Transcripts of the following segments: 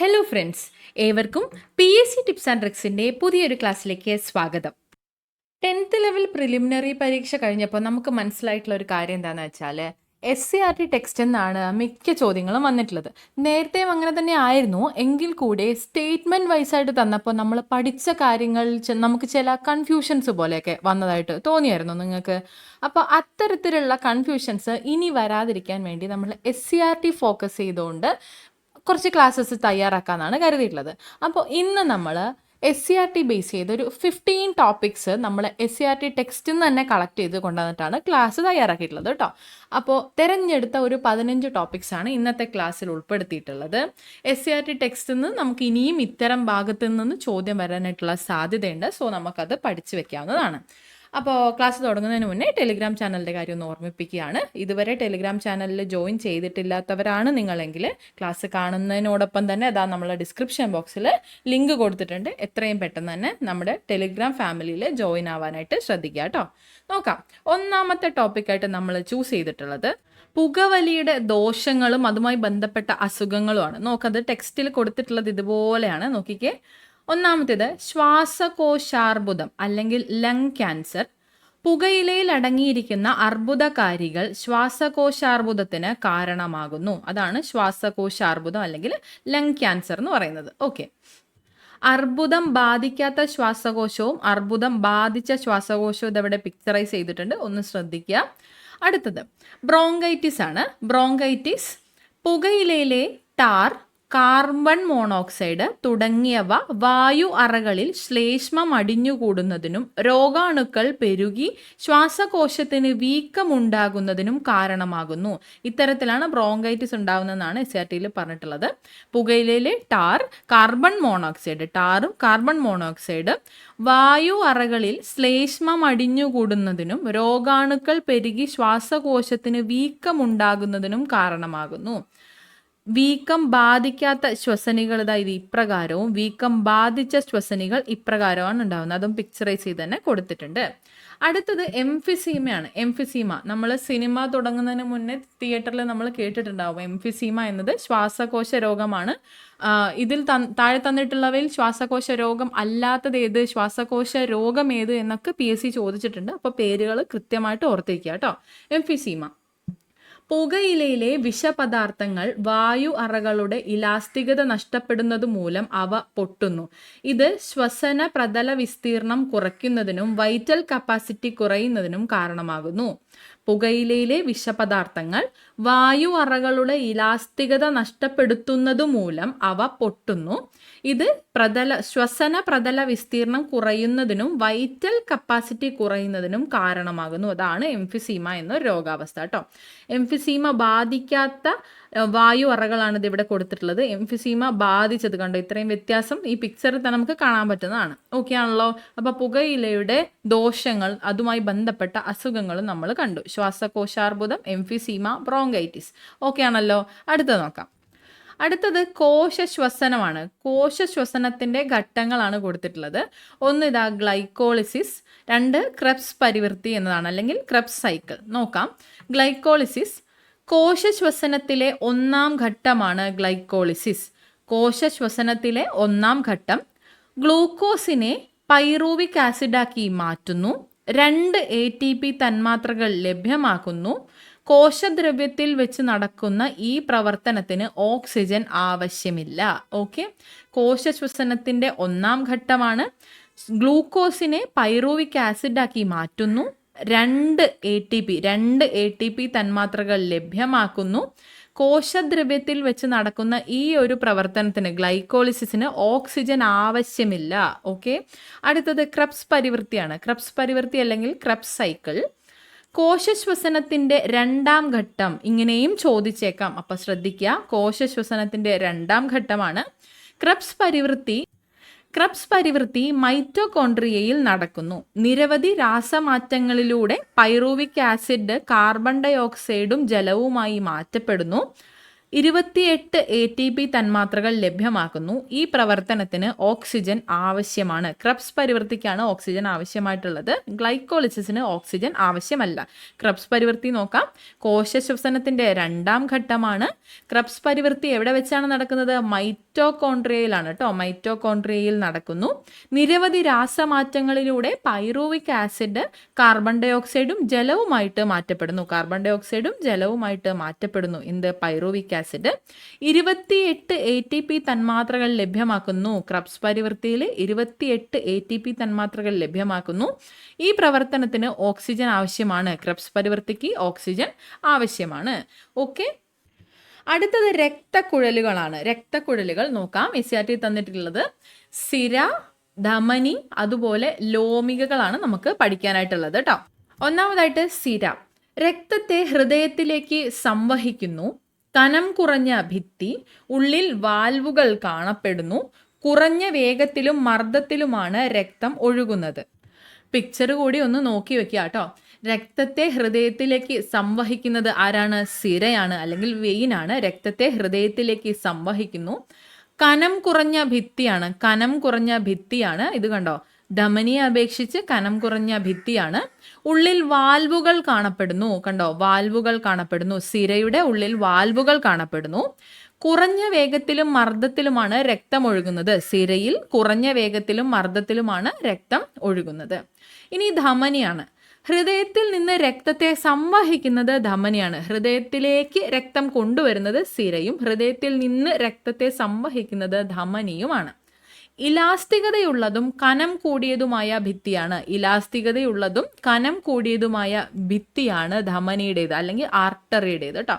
Hello friends, ഏവർക്കും PSC tips and ട്രിക്സിൻ്റെ പുതിയൊരു ക്ലാസ്സിലേക്ക് സ്വാഗതം. 10th ലെവൽ പ്രിലിമിനറി പരീക്ഷ കഴിഞ്ഞപ്പോൾ നമുക്ക് മനസ്സിലായിട്ടുള്ള ഒരു കാര്യം എന്താണെന്ന് വെച്ചാൽ SCERT ടെക്സ്റ്റ് എന്നാണ് മിക്ക ചോദ്യങ്ങളും വന്നിട്ടുള്ളത്. നേരത്തെയും അങ്ങനെ തന്നെ ആയിരുന്നു, എങ്കിൽ കൂടെ സ്റ്റേറ്റ്മെൻറ്റ് വൈസായിട്ട് തന്നപ്പോൾ നമ്മൾ പഠിച്ച കാര്യങ്ങൾ നമുക്ക് ചില കൺഫ്യൂഷൻസ് പോലെയൊക്കെ വന്നതായിട്ട് തോന്നിയായിരുന്നു നിങ്ങൾക്ക്. അപ്പോൾ അത്തരത്തിലുള്ള കൺഫ്യൂഷൻസ് ഇനി വരാതിരിക്കാൻ വേണ്ടി നമ്മൾ SCERT ഫോക്കസ് ചെയ്തുകൊണ്ട് കുറച്ച് ക്ലാസ്സസ് തയ്യാറാക്കാമെന്നാണ് കരുതിയിട്ടുള്ളത്. അപ്പോൾ ഇന്ന് നമ്മൾ SCERT ബേസ് ചെയ്ത് ഒരു 15 ടോപ്പിക്സ് നമ്മൾ SCERT ടെക്സ്റ്റിൽ നിന്ന് തന്നെ കളക്ട് ചെയ്ത് കൊണ്ടുവന്നിട്ടാണ് ക്ലാസ് തയ്യാറാക്കിയിട്ടുള്ളത് കേട്ടോ. അപ്പോൾ തിരഞ്ഞെടുത്ത ഒരു 15 ടോപ്പിക്സാണ് ഇന്നത്തെ ക്ലാസ്സിൽ ഉൾപ്പെടുത്തിയിട്ടുള്ളത്. SCERT ടെക്സ്റ്റിൽ നിന്ന് നമുക്ക് ഇനിയും ഇത്തരം ഭാഗത്തു നിന്ന് ചോദ്യം വരാനായിട്ടുള്ള സാധ്യതയുണ്ട്. സോ നമുക്കത് പഠിച്ചു വെക്കാവുന്നതാണ്. അപ്പോൾ ക്ലാസ് തുടങ്ങുന്നതിന് മുന്നേ ടെലിഗ്രാം ചാനലിൻ്റെ കാര്യം ഒന്ന് ഓർമ്മിപ്പിക്കുകയാണ്. ഇതുവരെ ടെലിഗ്രാം ചാനലിൽ ജോയിൻ ചെയ്തിട്ടില്ലാത്തവരാണ് നിങ്ങളെങ്കിൽ ക്ലാസ് കാണുന്നതിനോടൊപ്പം തന്നെ അതാ നമ്മൾ ഡിസ്ക്രിപ്ഷൻ ബോക്സിൽ ലിങ്ക് കൊടുത്തിട്ടുണ്ട്. എത്രയും പെട്ടെന്ന് തന്നെ നമ്മുടെ ടെലിഗ്രാം ഫാമിലിയിൽ ജോയിൻ ആവാനായിട്ട് ശ്രദ്ധിക്കുക കേട്ടോ. നോക്കാം, ഒന്നാമത്തെ ടോപ്പിക്കായിട്ട് നമ്മൾ ചൂസ് ചെയ്തിട്ടുള്ളത് പുകവലിയുടെ ദോഷങ്ങളും അതുമായി ബന്ധപ്പെട്ട അസുഖങ്ങളുമാണ്. നോക്കത് ടെക്സ്റ്റിൽ കൊടുത്തിട്ടുള്ളത് ഇതുപോലെയാണ്, നോക്കിക്കേ. ഒന്നാമത്തേത് ശ്വാസകോശാർബുദം അല്ലെങ്കിൽ ലങ് ക്യാൻസർ. പുകയിലയിൽ അടങ്ങിയിരിക്കുന്ന അർബുദകാരികൾ ശ്വാസകോശാർബുദത്തിന് കാരണമാകുന്നു. അതാണ് ശ്വാസകോശാർബുദം അല്ലെങ്കിൽ ലങ് ക്യാൻസർ എന്ന് പറയുന്നത്. ഓക്കെ, അർബുദം ബാധിക്കാത്ത ശ്വാസകോശവും അർബുദം ബാധിച്ച ശ്വാസകോശവും ഇതവിടെ പിക്ചറൈസ് ചെയ്തിട്ടുണ്ട്, ഒന്ന് ശ്രദ്ധിക്കുക. അടുത്തത് ബ്രോങ്കൈറ്റിസ് ആണ്. ബ്രോങ്കൈറ്റിസ് പുകയിലയിലെ ടാർ, കാർബൺ മോണോക്സൈഡ് തുടങ്ങിയവ വായു അറകളിൽ ശ്ലേഷ്മം അടിഞ്ഞുകൂടുന്നതിനും രോഗാണുക്കൾ പെരുകി ശ്വാസകോശത്തിന് വീക്കമുണ്ടാകുന്നതിനും കാരണമാകുന്നു. ഇത്തരത്തിലാണ് ബ്രോങ്കൈറ്റിസ് ഉണ്ടാകുന്നതെന്നാണ് SCERT പറഞ്ഞിട്ടുള്ളത്. പുകയിലയിലെ ടാറും കാർബൺ മോണോക്സൈഡ് വായു അറകളിൽ ശ്ലേഷ്മം അടിഞ്ഞുകൂടുന്നതിനും രോഗാണുക്കൾ പെരുകി ശ്വാസകോശത്തിന് വീക്കമുണ്ടാകുന്നതിനും കാരണമാകുന്നു. വീക്കം ബാധിക്കാത്ത ശ്വസനികൾ ഇത് ഇപ്രകാരവും വീക്കം ബാധിച്ച ശ്വസനികൾ ഇപ്രകാരമാണ് ഉണ്ടാകുന്നത്. അതും പിക്ചറൈസ് ചെയ്ത് തന്നെ കൊടുത്തിട്ടുണ്ട്. അടുത്തത് എംഫിസീമയാണ്. എംഫിസീമ നമ്മൾ സിനിമ തുടങ്ങുന്നതിന് മുന്നേ തിയേറ്ററിൽ നമ്മൾ കേട്ടിട്ടുണ്ടാവും. എംഫിസീമ എന്നത് ശ്വാസകോശ രോഗമാണ്. ഇതിൽ താഴെ തന്നിട്ടുള്ളവയിൽ ശ്വാസകോശ രോഗം അല്ലാത്തത് ഏത്, ശ്വാസകോശ രോഗം ഏത് എന്നൊക്കെ PSC ചോദിച്ചിട്ടുണ്ട്. അപ്പോൾ പേരുകൾ കൃത്യമായിട്ട് ഓർത്തിരിക്കുക കേട്ടോ. എംഫിസീമ. പുകയിലയിലെ വിഷപദാർത്ഥങ്ങൾ വായു അറകളുടെ ഇലാസ്തികത നഷ്ടപ്പെടുന്നത് മൂലം അവ പൊട്ടുന്നു. ഇത് ശ്വസന പ്രതല വിസ്തീർണം കുറയ്ക്കുന്നതിനും വൈറ്റൽ കപ്പാസിറ്റി കുറയുന്നതിനും കാരണമാകുന്നു. പുകയിലയിലെ വിഷപദാർത്ഥങ്ങൾ വായു അറകളുടെ ഇലാസ്തികത നഷ്ടപ്പെടുത്തുന്നത് മൂലം അവ പൊട്ടുന്നു. ഇത് ശ്വസന പ്രതല വിസ്തീർണം കുറയുന്നതിനും വൈറ്റൽ കപ്പാസിറ്റി കുറയുന്നതിനും കാരണമാകുന്നു. അതാണ് എംഫിസീമ എന്ന രോഗാവസ്ഥ കേട്ടോ. എംഫിസീമ ബാധിക്കാത്ത വായു അറകളാണ് ഇത് ഇവിടെ കൊടുത്തിട്ടുള്ളത്. എംഫിസീമ ബാധിച്ചത് കണ്ടോ, ഇത്രയും വ്യത്യാസം ഈ പിക്ചറിൽ തന്നെ നമുക്ക് കാണാൻ പറ്റുന്നതാണ്. ഓക്കെ ആണല്ലോ. അപ്പോൾ പുകയിലയുടെ ദോഷങ്ങൾ, അതുമായി ബന്ധപ്പെട്ട അസുഖങ്ങളും നമ്മൾ കണ്ടു. ശ്വാസകോശാർബുദം, എംഫിസീമ, ബ്രോങ്കൈറ്റിസ്. ഓക്കെ ആണല്ലോ. അടുത്തത് നോക്കാം. അടുത്തത് കോശശ്വസനമാണ്. കോശശ്വസനത്തിൻ്റെ ഘട്ടങ്ങളാണ് കൊടുത്തിട്ടുള്ളത്. ഒന്ന് ഇതാ ഗ്ലൈക്കോളിസിസ്, 2 ക്രെബ്സ് പരിവൃത്തി എന്നതാണ് അല്ലെങ്കിൽ ക്രെബ്സ് സൈക്കിൾ. നോക്കാം. ഗ്ലൈക്കോളിസിസ് കോശശ്വസനത്തിലെ 1-ാം ഘട്ടമാണ് ഗ്ലൈക്കോളിസിസ്. കോശശ്വസനത്തിലെ 1-ാം ഘട്ടം ഗ്ലൂക്കോസിനെ പൈറൂവിക് ആസിഡാക്കി മാറ്റുന്നു. 2 ATP തന്മാത്രകൾ ലഭ്യമാക്കുന്നു. കോശദ്രവ്യത്തിൽ വെച്ച് നടക്കുന്ന ഈ പ്രവർത്തനത്തിന് ഓക്സിജൻ ആവശ്യമില്ല. ഓക്കെ, കോശശ്വസനത്തിൻ്റെ 1-ാം ഘട്ടമാണ്. ഗ്ലൂക്കോസിനെ പൈറൂവിക് ആസിഡാക്കി മാറ്റുന്നു. 2 ATP തന്മാത്രകൾ ലഭ്യമാക്കുന്നു. കോശദ്രവ്യത്തിൽ വെച്ച് നടക്കുന്ന ഈ ഒരു പ്രവർത്തനത്തിന്, ഗ്ലൈക്കോളിസിസിന് ഓക്സിജൻ ആവശ്യമില്ല. ഓക്കെ, അടുത്തത് ക്രെബ്സ് പരിവൃത്തിയാണ്. ക്രെബ്സ് പരിവൃത്തി അല്ലെങ്കിൽ ക്രെബ്സ് സൈക്കിൾ കോശശ്വസനത്തിൻ്റെ 2-ാം ഘട്ടം ഇങ്ങനെയും ചോദിച്ചേക്കാം. അപ്പം ശ്രദ്ധിക്കുക, കോശശ്വസനത്തിൻ്റെ 2-ാം ഘട്ടമാണ് ക്രെബ്സ് പരിവൃത്തി. ക്രെബ്സ് പരിവൃത്തി മൈറ്റോകോൺട്രിയയിൽ നടക്കുന്നു. നിരവധി രാസമാറ്റങ്ങളിലൂടെ പൈറൂവിക് ആസിഡ് കാർബൺ ഡൈ ഓക്സൈഡും ജലവുമായി മാറ്റപ്പെടുന്നു. 28 ATP തന്മാത്രകൾ ലഭ്യമാക്കുന്നു. ഈ പ്രവർത്തനത്തിന് ഓക്സിജൻ ആവശ്യമാണ്. ക്രബ്സ് പരിവൃത്തിക്കാണ് ഓക്സിജൻ ആവശ്യമായിട്ടുള്ളത്. ഗ്ലൈക്കോളിസിസിന് ഓക്സിജൻ ആവശ്യമല്ല. ക്രബ്സ് പരിവൃത്തി നോക്കാം. കോശശ്വസനത്തിന്റെ 2ാം ഘട്ടമാണ്. ക്രബ്സ് പരിവൃത്തി എവിടെ വെച്ചാണ് നടക്കുന്നത്? മൈറ്റോകോൺട്രിയയിലാണ് കേട്ടോ. മൈറ്റോകോൺട്രിയയിൽ നടക്കുന്നു. നിരവധി രാസമാറ്റങ്ങളിലൂടെ പൈറൂവിക് ആസിഡ് കാർബൺ ഡൈ ഓക്സൈഡും ജലവുമായിട്ട് മാറ്റപ്പെടുന്നു. കാർബൺ ഡൈ ഓക്സൈഡും ജലവുമായിട്ട് മാറ്റപ്പെടുന്നു. എന്ത്? Pyruvic acid. 28 ATP തന്മാത്രകൾ ലഭ്യമാക്കുന്നു. ക്രബ്സ് പരിവൃത്തിയിൽ 28 ATP തന്മാത്രകൾ ലഭ്യമാക്കുന്നു. ഈ പ്രവർത്തനത്തിന് ഓക്സിജൻ ആവശ്യമാണ്. ക്രബ്സ് പരിവൃത്തിക്ക് ഓക്സിജൻ ആവശ്യമാണ്. ഓക്കെ, അടുത്തത് രക്തക്കുഴലുകളാണ്. രക്തക്കുഴലുകൾ നോക്കാം. SCERT തന്നിട്ടുള്ളത് സിര, ധമനി, അതുപോലെ ലോമികകളാണ് നമുക്ക് പഠിക്കാനായിട്ടുള്ളത് കേട്ടോ. ഒന്നാമതായിട്ട് സിര. രക്തത്തെ ഹൃദയത്തിലേക്ക് സംവഹിക്കുന്നു. കനം കുറഞ്ഞ ഭിത്തി, ഉള്ളിൽ വാൽവുകൾ കാണപ്പെടുന്നു. കുറഞ്ഞ വേഗത്തിലും മർദ്ദത്തിലുമാണ് രക്തം ഒഴുകുന്നത്. പിക്ചർ കൂടി ഒന്ന് നോക്കി വെക്കുക കേട്ടോ. രക്തത്തെ ഹൃദയത്തിലേക്ക് സംവഹിക്കുന്നത് ആരാണ്? സിരയാണ്, അല്ലെങ്കിൽ വെയിനാണ്. രക്തത്തെ ഹൃദയത്തിലേക്ക് സംവഹിക്കുന്നു. കനം കുറഞ്ഞ ഭിത്തിയാണ്. കനം കുറഞ്ഞ ഭിത്തിയാണ്. ഇത് കണ്ടോ, ധമനിയെ അപേക്ഷിച്ച് കനം കുറഞ്ഞ ഭിത്തിയാണ്. ഉള്ളിൽ വാൽവുകൾ കാണപ്പെടുന്നു. കണ്ടോ, വാൽവുകൾ കാണപ്പെടുന്നു. സിരയുടെ ഉള്ളിൽ വാൽവുകൾ കാണപ്പെടുന്നു. കുറഞ്ഞ വേഗത്തിലും മർദ്ദത്തിലുമാണ് രക്തം ഒഴുകുന്നത്. സിരയിൽ കുറഞ്ഞ വേഗത്തിലും മർദ്ദത്തിലുമാണ് രക്തം ഒഴുകുന്നത്. ഇനി ധമനിയാണ്. ഹൃദയത്തിൽ നിന്ന് രക്തത്തെ സംവഹിക്കുന്നത് ധമനിയാണ്. ഹൃദയത്തിലേക്ക് രക്തം കൊണ്ടുവരുന്നത് സിരയും ഹൃദയത്തിൽ നിന്ന് രക്തത്തെ സംവഹിക്കുന്നത് ധമനിയുമാണ്. ഇലാസ്തികതയുള്ളതും കനം കൂടിയതുമായ ഭിത്തിയാണ്. ഇലാസ്തികതയുള്ളതും കനം കൂടിയതുമായ ഭിത്തിയാണ് ധമനിയുടേത്, അല്ലെങ്കിൽ ആർട്ടറിയുടേത് കേട്ടോ.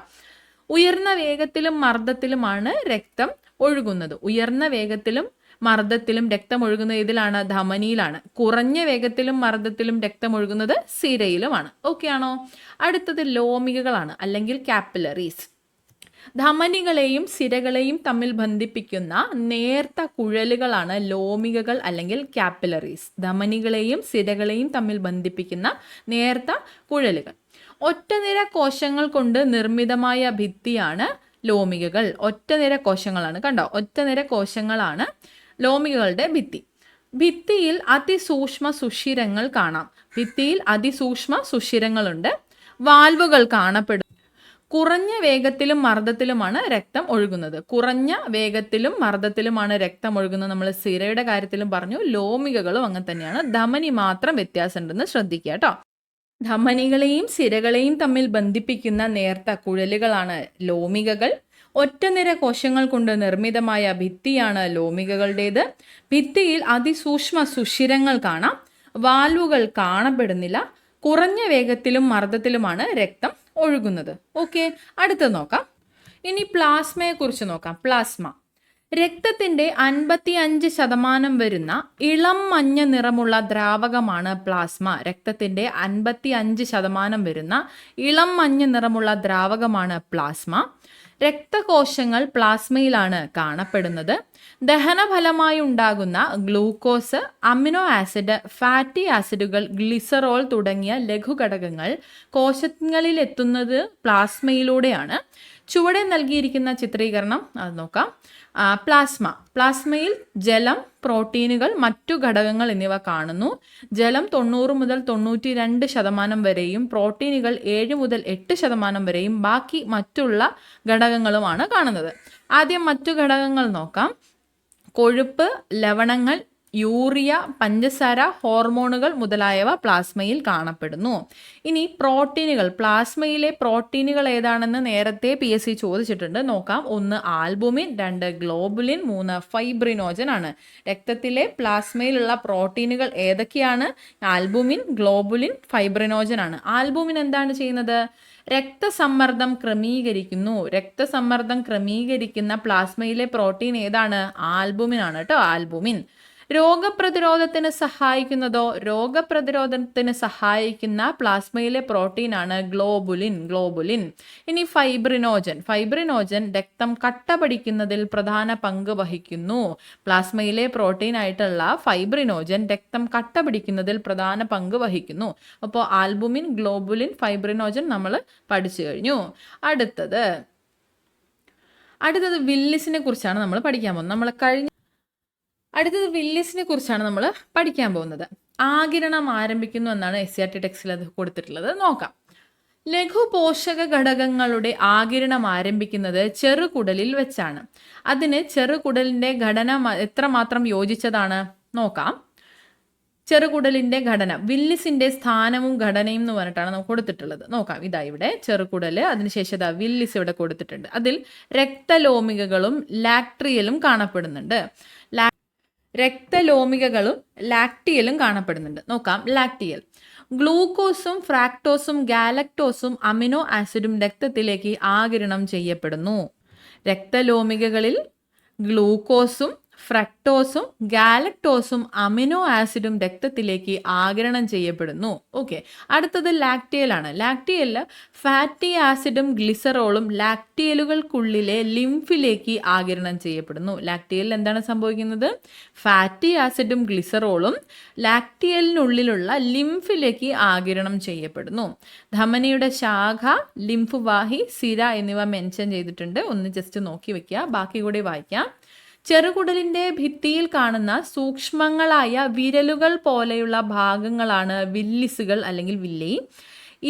ഉയർന്ന വേഗത്തിലും മർദ്ദത്തിലുമാണ് രക്തം ഒഴുകുന്നത്. ഉയർന്ന വേഗത്തിലും മർദ്ദത്തിലും രക്തം ഒഴുകുന്നത് ഇതിലാണ്? ധമനിയിലാണ്. കുറഞ്ഞ വേഗത്തിലും മർദ്ദത്തിലും രക്തം ഒഴുകുന്നത് സിരയിലുമാണ്. ഓക്കെ ആണോ? അടുത്തത് ലോമികകളാണ്, അല്ലെങ്കിൽ കാപ്പിലറീസ്. ധമനികളെയും സിരകളെയും തമ്മിൽ ബന്ധിപ്പിക്കുന്ന നേർത്ത കുഴലുകളാണ് ലോമികകൾ, അല്ലെങ്കിൽ കാപ്പിലറീസ്. ധമനികളെയും സിരകളെയും തമ്മിൽ ബന്ധിപ്പിക്കുന്ന നേർത്ത കുഴലുകൾ. ഒറ്റനിര കോശങ്ങൾ കൊണ്ട് നിർമ്മിതമായ ഭിത്തിയാണ് ലോമികകൾ. ഒറ്റനിര കോശങ്ങളാണ്. കണ്ടോ, ഒറ്റനിര കോശങ്ങളാണ് ലോമികകളുടെ ഭിത്തി. ഭിത്തിയിൽ അതിസൂക്ഷ്മ സുഷിരങ്ങൾ കാണാം. ഭിത്തിയിൽ അതിസൂക്ഷ്മ സുഷിരങ്ങളുണ്ട്. വാൽവുകൾ കാണപ്പെടും. കുറഞ്ഞ വേഗത്തിലും മർദ്ദത്തിലുമാണ് രക്തം ഒഴുകുന്നത്. കുറഞ്ഞ വേഗത്തിലും മർദ്ദത്തിലുമാണ് രക്തം ഒഴുകുന്നത്. നമ്മൾ സിരയുടെ കാര്യത്തിലും പറഞ്ഞു, ലോമികകളും അങ്ങനെ തന്നെയാണ്. ധമനി മാത്രം വ്യത്യാസമുണ്ടെന്ന് ശ്രദ്ധിക്കുക കേട്ടോ. ധമനികളെയും സിരകളെയും തമ്മിൽ ബന്ധിപ്പിക്കുന്ന നേർത്ത കുഴലുകളാണ് ലോമികകൾ. ഒറ്റനിര കോശങ്ങൾ കൊണ്ട് നിർമ്മിതമായ ഭിത്തിയാണ് ലോമികകളുടേത്. ഭിത്തിയിൽ അതിസൂക്ഷ്മ സുഷിരങ്ങൾ കാണാം. വാൽവുകൾ കാണപ്പെടുന്നില്ല. കുറഞ്ഞ വേഗത്തിലും മർദ്ദത്തിലുമാണ് രക്തം ഒഴുകുന്നത്. ഓക്കെ, അടുത്തത് നോക്കാം. ഇനി പ്ലാസ്മയെ കുറിച്ച് നോക്കാം. പ്ലാസ്മ രക്തത്തിന്റെ 55% വരുന്ന ഇളം മഞ്ഞ നിറമുള്ള ദ്രാവകമാണ് പ്ലാസ്മ. രക്തത്തിന്റെ 55% വരുന്ന ഇളം മഞ്ഞ നിറമുള്ള ദ്രാവകമാണ് പ്ലാസ്മ. രക്തകോശങ്ങൾ പ്ലാസ്മയിലാണ് കാണപ്പെടുന്നത്. ദഹനഫലമായി ഉണ്ടാകുന്ന ഗ്ലൂക്കോസ്, അമിനോ ആസിഡ്, ഫാറ്റി ആസിഡുകൾ, ഗ്ലിസറോൾ തുടങ്ങിയ ലഘുഘടകങ്ങൾ കോശങ്ങളിലെത്തുന്നത് പ്ലാസ്മയിലൂടെയാണ്. ചുവടെ നൽകിയിരിക്കുന്ന ചിത്രീകരണം അത് നോക്കാം. പ്ലാസ്മയിൽ ജലം, പ്രോട്ടീനുകൾ, മറ്റു ഘടകങ്ങൾ എന്നിവ കാണുന്നു. ജലം 90 മുതൽ 92% വരെയും പ്രോട്ടീനുകൾ 7 മുതൽ 8% വരെയും ബാക്കി മറ്റുള്ള ഘടകങ്ങളുമാണ് കാണുന്നത്. ആദ്യം മറ്റു ഘടകങ്ങൾ നോക്കാം. കൊഴുപ്പ്, ലവണങ്ങൾ, യൂറിയ, പഞ്ചസാര, ഹോർമോണുകൾ മുതലായവ പ്ലാസ്മയിൽ കാണപ്പെടുന്നു. ഇനി പ്രോട്ടീനുകൾ. പ്ലാസ്മയിലെ പ്രോട്ടീനുകൾ ഏതാണെന്ന് നേരത്തെ PSC ചോദിച്ചിട്ടുണ്ട്. നോക്കാം. 1 ആൽബുമിൻ, 2 ഗ്ലോബുലിൻ, 3 ഫൈബ്രിനോജൻ ആണ്. രക്തത്തിലെ പ്ലാസ്മയിലുള്ള പ്രോട്ടീനുകൾ ഏതൊക്കെയാണ്? ആൽബുമിൻ, ഗ്ലോബുലിൻ, ഫൈബ്രിനോജൻ ആണ്. ആൽബുമിൻ എന്താണ് ചെയ്യുന്നത്? രക്തസമ്മർദ്ദം ക്രമീകരിക്കുന്നു. രക്തസമ്മർദ്ദം ക്രമീകരിക്കുന്ന പ്ലാസ്മയിലെ പ്രോട്ടീൻ ഏതാണ്? ആൽബുമിൻ ആണ് കേട്ടോ. ആൽബുമിൻ. രോഗപ്രതിരോധത്തിന് സഹായിക്കുന്നതോ? രോഗപ്രതിരോധത്തിന് സഹായിക്കുന്ന പ്ലാസ്മയിലെ പ്രോട്ടീനാണ് ഗ്ലോബുലിൻ. ഇനി ഫൈബ്രിനോജൻ രക്തം കട്ട പിടിക്കുന്നതിൽ പ്രധാന പങ്ക് വഹിക്കുന്നു. പ്ലാസ്മയിലെ പ്രോട്ടീൻ ആയിട്ടുള്ള ഫൈബ്രിനോജൻ രക്തം കട്ട പിടിക്കുന്നതിൽ പ്രധാന പങ്ക് വഹിക്കുന്നു. അപ്പോൾ ആൽബുമിൻ, ഗ്ലോബുലിൻ, ഫൈബ്രിനോജൻ നമ്മൾ പഠിച്ചു കഴിഞ്ഞു. അടുത്തത് അടുത്തത് വില്ലിസിനെ കുറിച്ചാണ് നമ്മൾ പഠിക്കാൻ പോകുന്നത്. ആഗിരണം ആരംഭിക്കുന്നു എന്നാണ് SCERT ടെക്സ്റ്റിൽ അത് കൊടുത്തിട്ടുള്ളത്. നോക്കാം. ലഘു പോഷക ഘടകങ്ങളുടെ ആഗിരണം ആരംഭിക്കുന്നത് ചെറുകുടലിൽ വെച്ചാണ്. അതിന് ചെറുകുടലിന്റെ ഘടന എത്രമാത്രം യോജിച്ചതാണ് നോക്കാം. ചെറുകുടലിന്റെ ഘടന, വില്ലിസിന്റെ സ്ഥാനവും ഘടനയും എന്ന് പറഞ്ഞിട്ടാണ് നമുക്ക് കൊടുത്തിട്ടുള്ളത്. നോക്കാം, ഇതാ ഇവിടെ ചെറുകുടല്, അതിനുശേഷം വില്ലിസ് ഇവിടെ കൊടുത്തിട്ടുണ്ട്. അതിൽ രക്തലോമികകളും ലാക്ട്രിയലും കാണപ്പെടുന്നുണ്ട്. നോക്കാം. ലാക്ടിയൽ, ഗ്ലൂക്കോസും ഫ്രാക്ടോസും ഗാലക്ടോസും അമിനോ ആസിഡും രക്തത്തിലേക്ക് ആഗിരണം ചെയ്യപ്പെടുന്നു. രക്തലോമികകളിൽ ഗ്ലൂക്കോസും ഫ്രക്ടോസും ഗാലക്ടോസും അമിനോ ആസിഡും രക്തത്തിലേക്ക് ആഗിരണം ചെയ്യപ്പെടുന്നു. ഓക്കെ, അടുത്തത് ലാക്ടിയൽ ആണ്. ലാക്ടിയലില് ഫാറ്റി ആസിഡും ഗ്ലിസറോളും ലാക്ടിയലുകൾക്കുള്ളിലെ ലിംഫിലേക്ക് ആഗിരണം ചെയ്യപ്പെടുന്നു. ലാക്ടിയലിൽ എന്താണ് സംഭവിക്കുന്നത്? ഫാറ്റി ആസിഡും ഗ്ലിസറോളും ലാക്ടിയലിനുള്ളിലുള്ള ലിംഫിലേക്ക് ആഗിരണം ചെയ്യപ്പെടുന്നു. ധമനിയുടെ ശാഖ, ലിംഫ് വാഹി, സിര എന്നിവ മെൻഷൻ ചെയ്തിട്ടുണ്ട്. ഒന്ന് ജസ്റ്റ് നോക്കി വെക്കുക, ബാക്കി കൂടി വായിക്കാം. ചെറുകുടലിന്റെ ഭിത്തിയിൽ കാണുന്ന സൂക്ഷ്മങ്ങളായ വിരലുകൾ പോലെയുള്ള ഭാഗങ്ങളാണ് വില്ലിസുകൾ അല്ലെങ്കിൽ വില്ലി.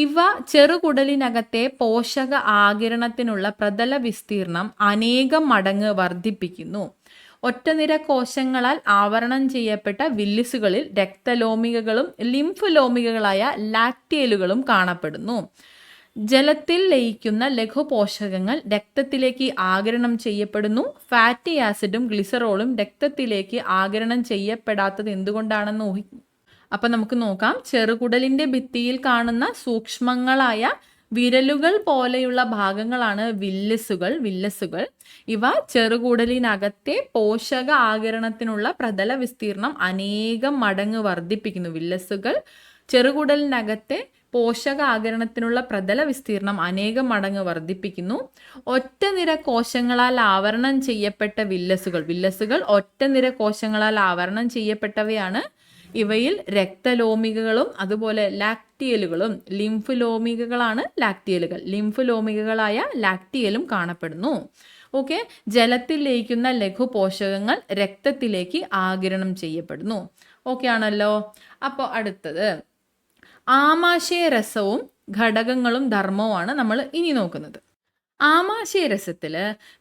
ഇവ ചെറുകുടലിനകത്തെ പോഷക ആഗിരണത്തിനുള്ള പ്രതല വിസ്തീർണം അനേകം മടങ്ങ് വർദ്ധിപ്പിക്കുന്നു. ഒറ്റനിര കോശങ്ങളാൽ ആവരണം ചെയ്യപ്പെട്ട വില്ലിസുകളിൽ രക്തലോമികകളും ലിംഫ് ലോമികകളായ ലാക്ടിയലുകളും കാണപ്പെടുന്നു. ജലത്തിൽ ലയിക്കുന്ന ലഘുപോഷകങ്ങൾ രക്തത്തിലേക്ക് ആഗിരണം ചെയ്യപ്പെടുന്നു. ഫാറ്റി ആസിഡും ഗ്ലിസറോളും രക്തത്തിലേക്ക് ആഗിരണം ചെയ്യപ്പെടാത്തത് എന്തുകൊണ്ടാണെന്ന് അപ്പം നമുക്ക് നോക്കാം. ചെറുകുടലിന്റെ ഭിത്തിയിൽ കാണുന്ന സൂക്ഷ്മങ്ങളായ വിരലുകൾ പോലെയുള്ള ഭാഗങ്ങളാണ് വില്ലസുകൾ. ഇവ ചെറുകുടലിനകത്തെ പോഷക ആഗിരണത്തിനുള്ള പ്രതല വിസ്തീർണം അനേകം മടങ്ങ് വർദ്ധിപ്പിക്കുന്നു. വില്ലസുകൾ ചെറുകുടലിനകത്തെ പോഷക ആഗിരണത്തിനുള്ള പ്രതല വിസ്തീർണം അനേകം മടങ്ങ് വർദ്ധിപ്പിക്കുന്നു. ഒറ്റനിര കോശങ്ങളാൽ ആവരണം ചെയ്യപ്പെട്ട വില്ലസുകൾ ഒറ്റനിര കോശങ്ങളാൽ ആവരണം ചെയ്യപ്പെട്ടവയാണ്. ഇവയിൽ രക്തലോമികകളും അതുപോലെ ലാക്ടിയലുകളും, ലിംഫ് ലോമികകളാണ് ലാക്ടിയലുകൾ, ലിംഫ് ലോമികകളായ ലാക്ടിയലും കാണപ്പെടുന്നു. ഓക്കെ, ജലത്തിൽ ലയിക്കുന്ന ലഘുപോഷകങ്ങൾ രക്തത്തിലേക്ക് ആഗിരണം ചെയ്യപ്പെടുന്നു. ഓക്കെ ആണല്ലോ. അപ്പോൾ അടുത്തത് ആമാശയരസവും ഘടകങ്ങളും ധർമ്മവുമാണ് നമ്മൾ ഇനി നോക്കുന്നത്. ആമാശയരസത്തിൽ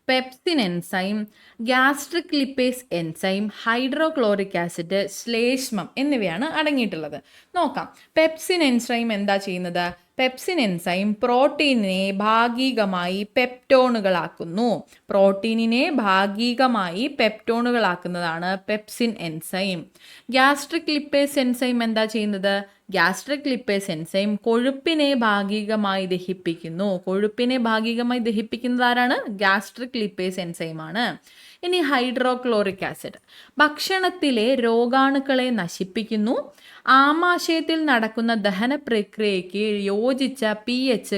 pepsin enzyme, gastric lipase enzyme, hydrochloric acid, ശ്ലേഷ്മം എന്നിവയാണ് അടങ്ങിയിട്ടുള്ളത്. നോക്കാം, പെപ്സിൻ എൻസൈം എന്താ ചെയ്യുന്നത്? പെപ്സിൻ എൻസൈം പ്രോട്ടീനിനെ ഭാഗികമായി പെപ്റ്റോണുകളാക്കുന്നതാണ് pepsin enzyme. Gastric lipase enzyme എന്താ ചെയ്യുന്നത്? ഗ്യാസ്ട്രിക് ലിപ്പേസ് എൻസൈം കൊഴുപ്പിനെ ഭാഗികമായി ദഹിപ്പിക്കുന്നത് ആരാണ്? ഗ്യാസ്ട്രിക് ലിപ്പേസ് എൻസൈമാണ്. ഇനി ഹൈഡ്രോക്ലോറിക് ആസിഡ് ഭക്ഷണത്തിലെ രോഗാണുക്കളെ നശിപ്പിക്കുന്നു. ആമാശയത്തിൽ നടക്കുന്ന ദഹന പ്രക്രിയയ്ക്ക് യോജിച്ച pH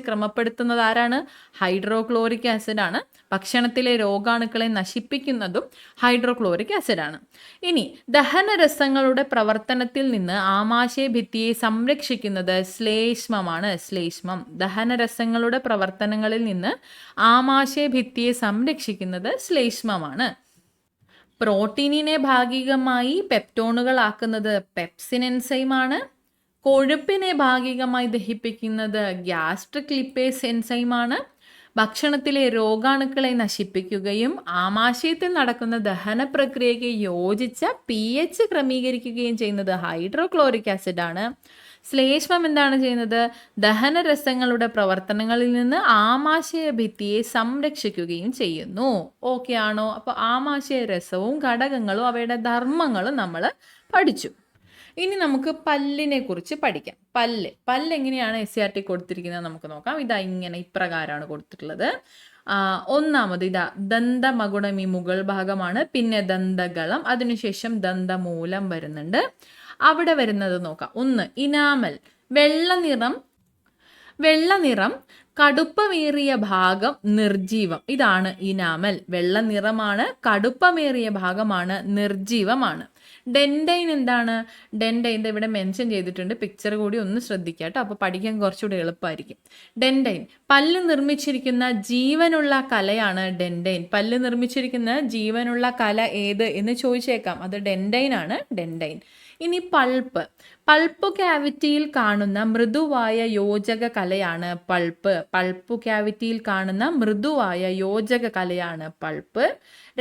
ക്രമപ്പെടുത്തുന്നത് ആരാണ്? ഹൈഡ്രോക്ലോറിക് ആസിഡ് ആണ്. ഭക്ഷണത്തിലെ രോഗാണുക്കളെ നശിപ്പിക്കുന്നതും ഹൈഡ്രോക്ലോറിക് ആസിഡ് ആണ്. ഇനി ദഹനരസങ്ങളുടെ പ്രവർത്തനത്തിൽ നിന്ന് ആമാശയ ഭിത്തിയെ സംരക്ഷിക്കുന്നത് ശ്ലേഷ്മമാണ്. ദഹനരസങ്ങളുടെ പ്രവർത്തനങ്ങളിൽ നിന്ന് ആമാശയ ഭിത്തിയെ സംരക്ഷിക്കുന്നത് ശ്ലേഷ്മമാണ്. പ്രോട്ടീനിനെ ഭാഗികമായി പെപ്റ്റോണുകളാക്കുന്നത് പെപ്സിൻ എൻസൈമാണ്. കൊഴുപ്പിനെ ഭാഗികമായി ദഹിപ്പിക്കുന്നത് ഗ്യാസ്ട്രിക് ലിപ്പേസ് എൻസൈമാണ്. ഭക്ഷണത്തിലെ രോഗാണുക്കളെ നശിപ്പിക്കുകയും ആമാശയത്തിൽ നടക്കുന്ന ദഹന പ്രക്രിയയ്ക്ക് യോജിച്ച pH ക്രമീകരിക്കുകയും ചെയ്യുന്നത് ഹൈഡ്രോക്ലോറിക് ആസിഡ് ആണ്. ശ്ലേഷ്മം എന്താണ് ചെയ്യുന്നത്? ദഹനരസങ്ങളുടെ പ്രവർത്തനങ്ങളിൽ നിന്ന് ആമാശയ ഭിത്തിയെ സംരക്ഷിക്കുകയും ചെയ്യുന്നു. ഓക്കെ ആണോ? അപ്പോൾ ആമാശയ രസവും ഘടകങ്ങളും അവയുടെ ധർമ്മങ്ങളും നമ്മൾ പഠിച്ചു. ഇനി നമുക്ക് പല്ലിനെ കുറിച്ച് പഠിക്കാം. പല്ല് എങ്ങനെയാണ് SCERT കൊടുത്തിരിക്കുന്നത് നമുക്ക് നോക്കാം. ഇപ്രകാരമാണ് കൊടുത്തിട്ടുള്ളത്. ഒന്നാമത് ദന്തമകുടം ഈ മുകൾ ഭാഗമാണ്, പിന്നെ ദന്തഗളം, അതിനുശേഷം ദന്തമൂലം വരുന്നുണ്ട്. അവിടെ വരുന്നത് നോക്കാം. ഒന്ന് ഇനാമൽ, വെള്ളനിറം കടുപ്പമേറിയ ഭാഗം നിർജീവം. ഇതാണ് ഇനാമൽ. വെള്ള നിറമാണ്, കടുപ്പമേറിയ ഭാഗമാണ്, നിർജീവമാണ്. ഡെൻഡൈൻ എന്താണ്? ഡെൻഡൈൻ ഇവിടെ മെൻഷൻ ചെയ്തിട്ടുണ്ട്, പിക്ചർ കൂടി ഒന്ന് ശ്രദ്ധിക്കുക കേട്ടോ, അപ്പോൾ പഠിക്കാൻ കുറച്ചുകൂടി എളുപ്പമായിരിക്കും. ഡെൻഡൈൻ പല്ല് നിർമ്മിച്ചിരിക്കുന്ന ജീവനുള്ള കലയാണ് ഡെൻഡൈൻ. പല്ല് നിർമ്മിച്ചിരിക്കുന്ന ജീവനുള്ള കല ഏത് എന്ന് ചോദിച്ചേക്കാം. അത് ഡെൻഡൈൻ ആണ്, ഡെൻഡൈൻ. ഇനി പൾപ്പ്. പൾപ്പ് ക്യാവിറ്റിയിൽ കാണുന്ന മൃദുവായ യോജക കലയാണ് പൾപ്പ്. പൾപ്പ് ക്യാവിറ്റിയിൽ കാണുന്ന മൃദുവായ യോജക കലയാണ് പൾപ്പ്.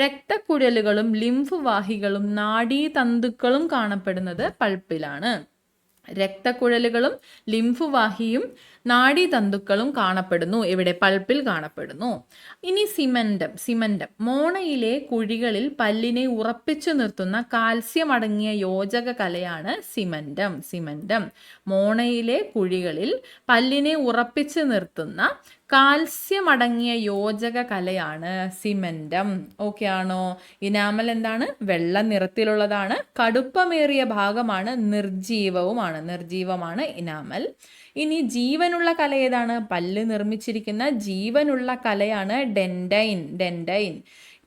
രക്തക്കുഴലുകളും ലിംഫ് വാഹികളും നാഡീതന്തുക്കളും കാണപ്പെടുന്നത് പൾപ്പിലാണ്. രക്തക്കുഴലുകളും ലിംഫ് വാഹിയും നാഡീതന്തുക്കളും കാണപ്പെടുന്നു ഇവിടെ, പൾപ്പിൽ കാണപ്പെടുന്നു. ഇനി സിമന്റം മോണയിലെ കുഴികളിൽ പല്ലിനെ ഉറപ്പിച്ചു നിർത്തുന്ന കാൽസ്യം അടങ്ങിയ യോജക കലയാണ് സിമന്റം. മോണയിലെ കുഴികളിൽ പല്ലിനെ ഉറപ്പിച്ചു നിർത്തുന്ന കാൽസ്യം അടങ്ങിയ യോജക കലയാണ് സിമന്റം. ഓക്കെ ആണോ? ഇനാമൽ എന്താണ്? വെള്ള നിറത്തിലുള്ളതാണ്, കടുപ്പമേറിയ ഭാഗമാണ്, നിർജീവമാണ് ഇനാമൽ. ഇനി ജീവനുള്ള കല ഏതാണ്? പല്ല് നിർമ്മിച്ചിരിക്കുന്ന ജീവനുള്ള കലയാണ് ഡെൻഡൈൻ.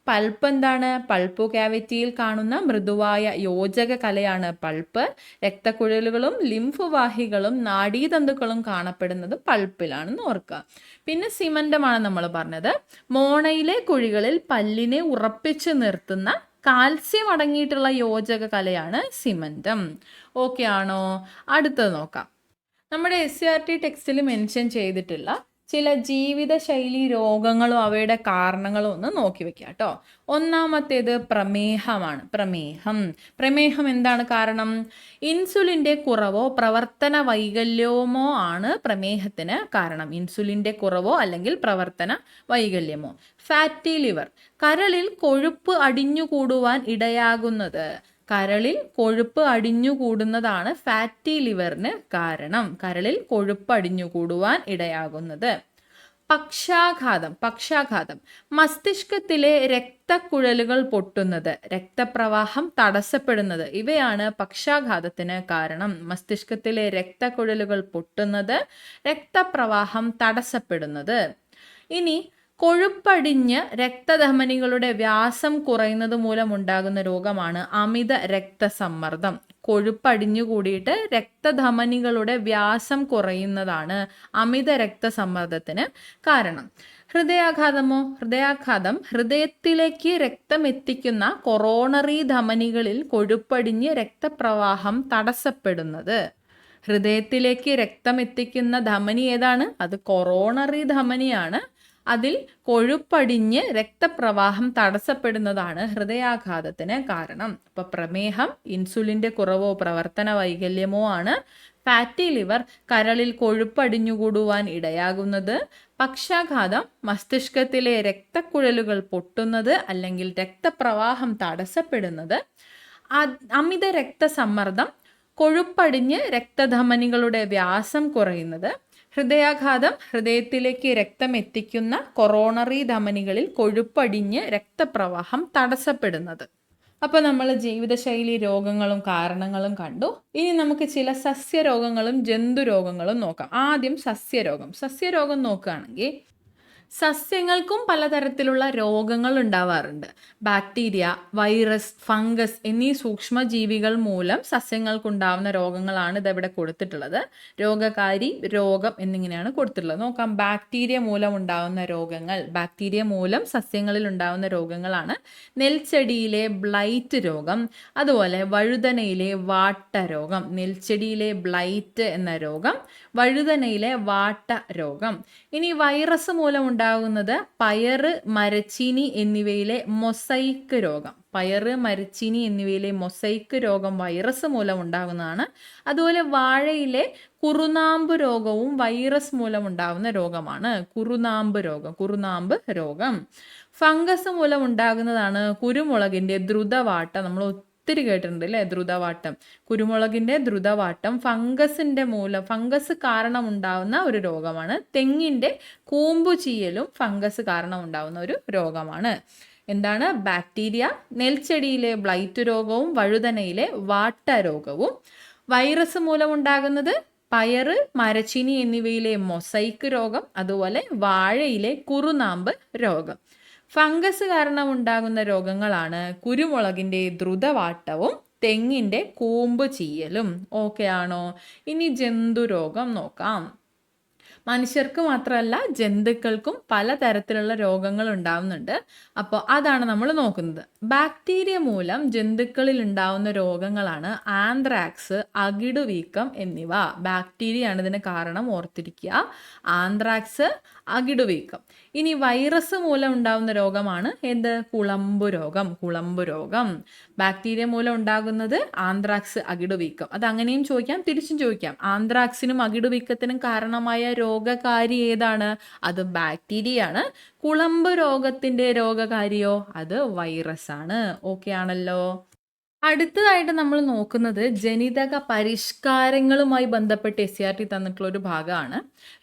പൾപ്പ് എന്താണ്? പൾപ്പ് ക്യാവിറ്റിയിൽ കാണുന്ന മൃദുവായ യോജക കലയാണ് പൾപ്പ്. രക്തക്കുഴലുകളും ലിംഫ് വാഹികളും നാഡീതന്തുക്കളും കാണപ്പെടുന്നത് പൾപ്പിലാണെന്ന് ഓർക്കുക. പിന്നെ സിമന്റമാണ് നമ്മൾ പറഞ്ഞത്. മോണയിലെ കുഴികളിൽ പല്ലിനെ ഉറപ്പിച്ചു നിർത്തുന്ന കാൽസ്യം അടങ്ങിയിട്ടുള്ള യോജക കലയാണ് സിമന്റം. ഓക്കെ ആണോ? അടുത്തത് നോക്കാം. നമ്മുടെ SCERT ടെക്സ്റ്റിൽ മെൻഷൻ ചെയ്തിട്ടുള്ള ചില ജീവിതശൈലി രോഗങ്ങളും അവയുടെ കാരണങ്ങളും ഒന്ന് നോക്കി വെക്കുക കേട്ടോ. ഒന്നാമത്തേത് പ്രമേഹമാണ്. പ്രമേഹം എന്താണ് കാരണം? ഇൻസുലിൻ്റെ കുറവോ പ്രവർത്തന വൈകല്യമോ ആണ് പ്രമേഹത്തിന് കാരണം. ഇൻസുലിൻ്റെ കുറവോ അല്ലെങ്കിൽ പ്രവർത്തന വൈകല്യമോ. ഫാറ്റി ലിവർ, കരളിൽ കൊഴുപ്പ് അടിഞ്ഞുകൂടുവാൻ ഇടയാകുന്നത്. കരളിൽ കൊഴുപ്പ് അടിഞ്ഞുകൂടുന്നതാണ് ഫാറ്റി ലിവറിന് കാരണം. കരളിൽ കൊഴുപ്പ് അടിഞ്ഞുകൂടുവാൻ ഇടയാകുന്നത്. പക്ഷാഘാതം മസ്തിഷ്കത്തിലെ രക്തക്കുഴലുകൾ പൊട്ടുന്നത്, രക്തപ്രവാഹം തടസ്സപ്പെടുന്നത്, ഇവയാണ് പക്ഷാഘാതത്തിന് കാരണം. മസ്തിഷ്കത്തിലെ രക്തക്കുഴലുകൾ പൊട്ടുന്നത്, രക്തപ്രവാഹം തടസ്സപ്പെടുന്നത്. ഇനി കൊഴുപ്പടിഞ്ഞ് രക്തധമനികളുടെ വ്യാസം കുറയുന്നത് മൂലമുണ്ടാകുന്ന രോഗമാണ് അമിത രക്തസമ്മർദ്ദം. കൊഴുപ്പടിഞ്ഞു കൂടിയിട്ട് രക്തധമനികളുടെ വ്യാസം കുറയുന്നതാണ് അമിത രക്തസമ്മർദ്ദത്തിന് കാരണം. ഹൃദയാഘാതം ഹൃദയത്തിലേക്ക് രക്തം എത്തിക്കുന്ന കൊറോണറി ധമനികളിൽ കൊഴുപ്പടിഞ്ഞ് രക്തപ്രവാഹം തടസ്സപ്പെടുന്നത്. ഹൃദയത്തിലേക്ക് രക്തം എത്തിക്കുന്ന ധമനി ഏതാണ്? അത് കൊറോണറി ധമനിയാണ്. അതിൽ കൊഴുപ്പടിഞ്ഞ് രക്തപ്രവാഹം തടസ്സപ്പെടുന്നതാണ് ഹൃദയാഘാതത്തിന് കാരണം. അപ്പോൾ പ്രമേഹം ഇൻസുലിൻ്റെ കുറവോ പ്രവർത്തന വൈകല്യമോ ആണ്. ഫാറ്റി ലിവർ കരളിൽ കൊഴുപ്പടിഞ്ഞുകൂടുവാൻ ഇടയാകുന്നത്. പക്ഷാഘാതം മസ്തിഷ്കത്തിലെ രക്തക്കുഴലുകൾ പൊട്ടുന്നത് അല്ലെങ്കിൽ രക്തപ്രവാഹം തടസ്സപ്പെടുന്നത്. അമിത രക്തസമ്മർദ്ദം കൊഴുപ്പടിഞ്ഞ് രക്തധമനികളുടെ വ്യാസം കുറയുന്നത്. ഹൃദയാഘാതം ഹൃദയത്തിലേക്ക് രക്തം എത്തിക്കുന്ന കൊറോണറി ധമനികളിൽ കൊഴുപ്പടിഞ്ഞ് രക്തപ്രവാഹം തടസ്സപ്പെടുന്നത്. അപ്പോൾ നമ്മൾ ജീവിതശൈലി രോഗങ്ങളും കാരണങ്ങളും കണ്ടു. ഇനി നമുക്ക് ചില സസ്യരോഗങ്ങളും ജന്തുരോഗങ്ങളും നോക്കാം. ആദ്യം സസ്യരോഗം നോക്കുകയാണെങ്കിൽ സസ്യങ്ങൾക്കും പലതരത്തിലുള്ള രോഗങ്ങൾ ഉണ്ടാവാറുണ്ട്. ബാക്ടീരിയ, വൈറസ്, ഫംഗസ് എന്നീ സൂക്ഷ്മജീവികൾ മൂലം സസ്യങ്ങൾക്കുണ്ടാവുന്ന രോഗങ്ങളാണ് ഇതിവിടെ കൊടുത്തിട്ടുള്ളത്. രോഗകാരി, രോഗം എന്നിങ്ങനെയാണ് കൊടുത്തിട്ടുള്ളത്. നോക്കാം. ബാക്ടീരിയ മൂലം ഉണ്ടാവുന്ന രോഗങ്ങൾ. ബാക്ടീരിയ മൂലം സസ്യങ്ങളിൽ ഉണ്ടാവുന്ന രോഗങ്ങളാണ് നെൽച്ചെടിയിലെ ബ്ലൈറ്റ് രോഗം, അതുപോലെ വഴുതനയിലെ വാട്ട രോഗം. നെൽച്ചെടിയിലെ ബ്ലൈറ്റ് എന്ന രോഗം, വഴുതനയിലെ വാട്ട രോഗം. ഇനി വൈറസ് മൂലം ഉണ്ടാകുന്നത് പയറ്, മരച്ചീനി എന്നിവയിലെ മൊസൈക്ക് രോഗം. പയറ്, മരച്ചീനി എന്നിവയിലെ മൊസൈക്ക് രോഗം വൈറസ് മൂലം ഉണ്ടാകുന്നതാണ്. അതുപോലെ വാഴയിലെ കുറുനാമ്പ് രോഗവും വൈറസ് മൂലം ഉണ്ടാകുന്ന രോഗമാണ്. കുറുനാമ്പ് രോഗം. ഫംഗസ് മൂലം ഉണ്ടാകുന്നതാണ് കുരുമുളകിൻ്റെ ദ്രുതവാട്ടം. നമ്മൾ ഒത്തിരി കേട്ടിട്ടുണ്ട് അല്ലേ? ദ്രുതവാട്ടം, കുരുമുളകിൻ്റെ ദ്രുതവാട്ടം ഫംഗസ് കാരണം ഉണ്ടാകുന്ന ഒരു രോഗമാണ്. തെങ്ങിൻ്റെ കൂമ്പു ചീയലും ഫംഗസ് കാരണം ഉണ്ടാകുന്ന ഒരു രോഗമാണ്. എന്താണ്? ബാക്ടീരിയ, നെൽച്ചെടിയിലെ ബ്ലൈറ്റ് രോഗവും വഴുതനയിലെ വാട്ട രോഗവും. വൈറസ് മൂലമുണ്ടാകുന്നത് പയറ്, മരച്ചീനി എന്നിവയിലെ മൊസൈക്ക് രോഗം, അതുപോലെ വാഴയിലെ കുറുനാമ്പ് രോഗം. ഫംഗസ് കാരണം ഉണ്ടാകുന്ന രോഗങ്ങളാണ് കുരുമുളകിൻ്റെ ദ്രുതവാട്ടവും തെങ്ങിൻ്റെ കൂമ്പ് ചീയലും. ഓക്കെ ആണോ? ഇനി ജന്തുരോഗം നോക്കാം. മനുഷ്യർക്ക് മാത്രമല്ല ജന്തുക്കൾക്കും പലതരത്തിലുള്ള രോഗങ്ങൾ ഉണ്ടാവുന്നുണ്ട്. അപ്പോൾ അതാണ് നമ്മൾ നോക്കുന്നത്. ബാക്ടീരിയ മൂലം ജന്തുക്കളിൽ ഉണ്ടാവുന്ന രോഗങ്ങളാണ് ആന്ത്രാക്സ്, അകിടുവീക്കം എന്നിവ. ബാക്ടീരിയയാണ് ഇതിന് കാരണം, ഓർത്തിരിക്കുക. ആന്ത്രാക്സ്, അകിടുവീക്കം. ഇനി വൈറസ് മൂലം ഉണ്ടാകുന്ന രോഗമാണ് എന്ത്? കുളമ്പു രോഗം. കുളമ്പു രോഗം ബാക്ടീരിയ മൂലം ഉണ്ടാകുന്നത് ആന്ത്രാക്സ്, അകിടുവീക്കം. അത് അങ്ങനെയും ചോദിക്കാം, തിരിച്ചും ചോദിക്കാം. ആന്ത്രാക്സിനും അകിടുവീക്കത്തിനും കാരണമായ രോഗകാരി ഏതാണ്? അത് ബാക്ടീരിയ ആണ്. കുളമ്പ് രോഗത്തിന്റെ രോഗകാരിയോ? അത് വൈറസ് ആണ്. ഓക്കെ ആണല്ലോ? അടുത്തതായിട്ട് നമ്മൾ നോക്കുന്നത് ജനിതക പരിഷ്കാരങ്ങളുമായി ബന്ധപ്പെട്ട് SCERT തന്നിട്ടുള്ള ഒരു ഭാഗമാണ്.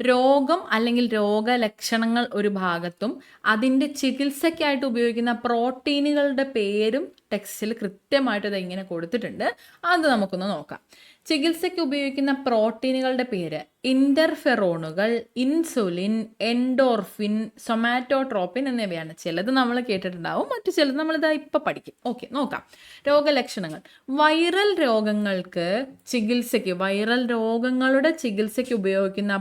രോഗം അല്ലെങ്കിൽ രോഗലക്ഷണങ്ങൾ ഒരു ഭാഗത്തും അതിൻ്റെ ചികിത്സയ്ക്കായിട്ട് ഉപയോഗിക്കുന്ന പ്രോട്ടീനുകളുടെ പേരും ടെക്സ്റ്റിൽ കൃത്യമായിട്ട് ഇത് ഇങ്ങനെ കൊടുത്തിട്ടുണ്ട്. അത് നമുക്കൊന്ന് നോക്കാം. ചികിത്സയ്ക്ക് ഉപയോഗിക്കുന്ന പ്രോട്ടീനുകളുടെ പേര് ഇന്റർഫെറോണുകൾ, ഇൻസുലിൻ, എൻഡോർഫിൻ, സൊമാറ്റോട്രോപ്പിൻ എന്നിവയാണ്. ചിലത് നമ്മൾ കേട്ടിട്ടുണ്ടാവും, മറ്റു ചിലത് നമ്മളിതാ ഇപ്പം പഠിക്കും. ഓക്കെ, നോക്കാം. രോഗലക്ഷണങ്ങൾ. വൈറൽ രോഗങ്ങൾക്ക് ചികിത്സയ്ക്ക്, വൈറൽ രോഗങ്ങളുടെ ചികിത്സയ്ക്ക് ഉപയോഗിക്കുന്ന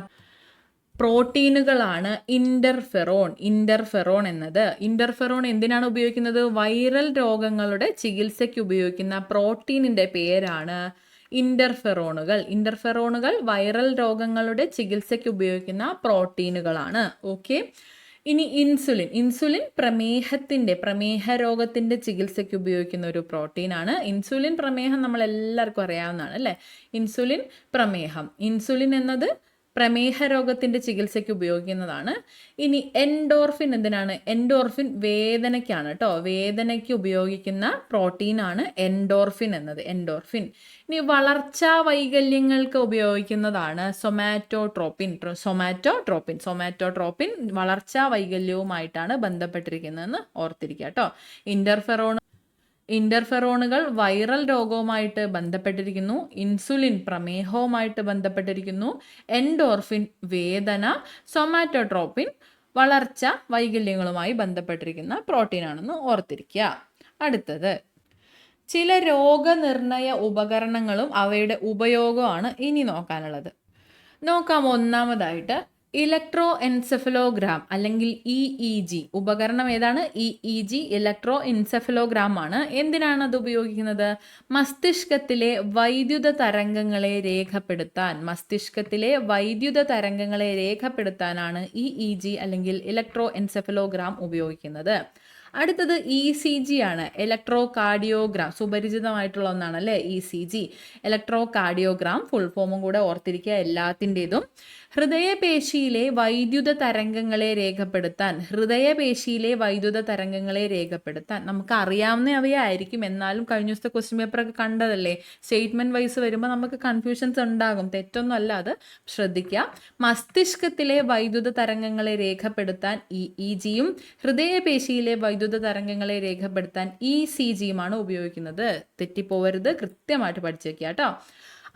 പ്രോട്ടീനുകളാണ് ഇന്റർഫെറോൺ. ഇന്റർഫെറോൺ എന്നത്, ഇന്റർഫെറോൺ എന്തിനാണ് ഉപയോഗിക്കുന്നത്? വൈറൽ രോഗങ്ങളുടെ ചികിത്സയ്ക്ക് ഉപയോഗിക്കുന്ന പ്രോട്ടീനിൻ്റെ പേരാണ് ഇന്റർഫെറോണുകൾ. ഇന്റർഫെറോണുകൾ വൈറൽ രോഗങ്ങളുടെ ചികിത്സയ്ക്ക് ഉപയോഗിക്കുന്ന പ്രോട്ടീനുകളാണ്. ഓക്കെ. ഇനി ഇൻസുലിൻ. ഇൻസുലിൻ പ്രമേഹ രോഗത്തിൻ്റെ ചികിത്സയ്ക്ക് ഉപയോഗിക്കുന്ന ഒരു പ്രോട്ടീനാണ്. ഇൻസുലിൻ പ്രമേഹം നമ്മളെല്ലാവർക്കും അറിയാവുന്നതാണ് അല്ലേ? ഇൻസുലിൻ പ്രമേഹം. ഇൻസുലിൻ എന്നത് പ്രമേഹ രോഗത്തിൻ്റെ ചികിത്സയ്ക്ക് ഉപയോഗിക്കുന്നതാണ്. ഇനി എൻഡോർഫിൻ എന്തിനാണ്? എൻഡോർഫിൻ വേദനയ്ക്കാണ് കേട്ടോ. വേദനയ്ക്ക് ഉപയോഗിക്കുന്ന പ്രോട്ടീനാണ് എൻഡോർഫിൻ എന്നത്. എൻഡോർഫിൻ. ഇനി വളർച്ചാ വൈകല്യങ്ങൾക്ക് ഉപയോഗിക്കുന്നതാണ് സൊമാറ്റോട്രോപ്പിൻ. സൊമാറ്റോട്രോപ്പിൻ വളർച്ചാ വൈകല്യവുമായിട്ടാണ് ബന്ധപ്പെട്ടിരിക്കുന്നതെന്ന് ഓർത്തിരിക്കുക കേട്ടോ. ഇന്റർഫെറോണുകൾ വൈറൽ രോഗവുമായിട്ട് ബന്ധപ്പെട്ടിരിക്കുന്നു. ഇൻസുലിൻ പ്രമേഹവുമായിട്ട് ബന്ധപ്പെട്ടിരിക്കുന്നു. എൻഡോർഫിൻ വേദന, സൊമാറ്റോട്രോപ്പിൻ വളർച്ച വൈകല്യങ്ങളുമായി ബന്ധപ്പെട്ടിരിക്കുന്ന പ്രോട്ടീനാണെന്ന് ഓർത്തിരിക്കുക. അടുത്തത് ചില രോഗനിർണയ ഉപകരണങ്ങളും അവയുടെ ഉപയോഗമാണ് ഇനി നോക്കാനുള്ളത്. നോക്കാം. ഒന്നാമതായിട്ട് ഇലക്ട്രോ എൻസെഫലോഗ്രാം അല്ലെങ്കിൽ EEG. ഉപകരണം ഏതാണ്? EEG, ഇലക്ട്രോ എൻസെഫലോഗ്രാം ആണ്. എന്തിനാണ് അത് ഉപയോഗിക്കുന്നത്? മസ്തിഷ്കത്തിലെ വൈദ്യുത തരംഗങ്ങളെ രേഖപ്പെടുത്താനാണ് EEG അല്ലെങ്കിൽ ഇലക്ട്രോ എൻസെഫലോഗ്രാം ഉപയോഗിക്കുന്നത്. അടുത്തത് ECG ആണ്. Electro cardiogram. സുപരിചിതമായിട്ടുള്ള ഒന്നാണ് അല്ലേ ECG. ഇലക്ട്രോ കാർഡിയോഗ്രാം ഫുൾ ഫോമും കൂടെ ഓർത്തിരിക്കുക എല്ലാത്തിൻ്റെതും. ഹൃദയപേശിയിലെ വൈദ്യുത തരംഗങ്ങളെ രേഖപ്പെടുത്താൻ നമുക്ക് അറിയാവുന്ന അവയായിരിക്കും. എന്നാലും കഴിഞ്ഞ ദിവസത്തെ ക്വസ്റ്റ്യൻ പേപ്പറൊക്കെ കണ്ടതല്ലേ? സ്റ്റേറ്റ്മെന്റ് വൈസ് വരുമ്പോൾ നമുക്ക് കൺഫ്യൂഷൻസ് ഉണ്ടാകും. തെറ്റൊന്നും അല്ല, അത് ശ്രദ്ധിക്കുക. മസ്തിഷ്കത്തിലെ വൈദ്യുത തരംഗങ്ങളെ രേഖപ്പെടുത്താൻ EEGയും ഹൃദയപേശിയിലെ വൈദ്യുത തരംഗങ്ങളെ രേഖപ്പെടുത്താൻ ECGയുമാണ് ഉപയോഗിക്കുന്നത്. തെറ്റിപ്പോവരുത്, കൃത്യമായിട്ട് പഠിച്ചേക്കുക കേട്ടോ.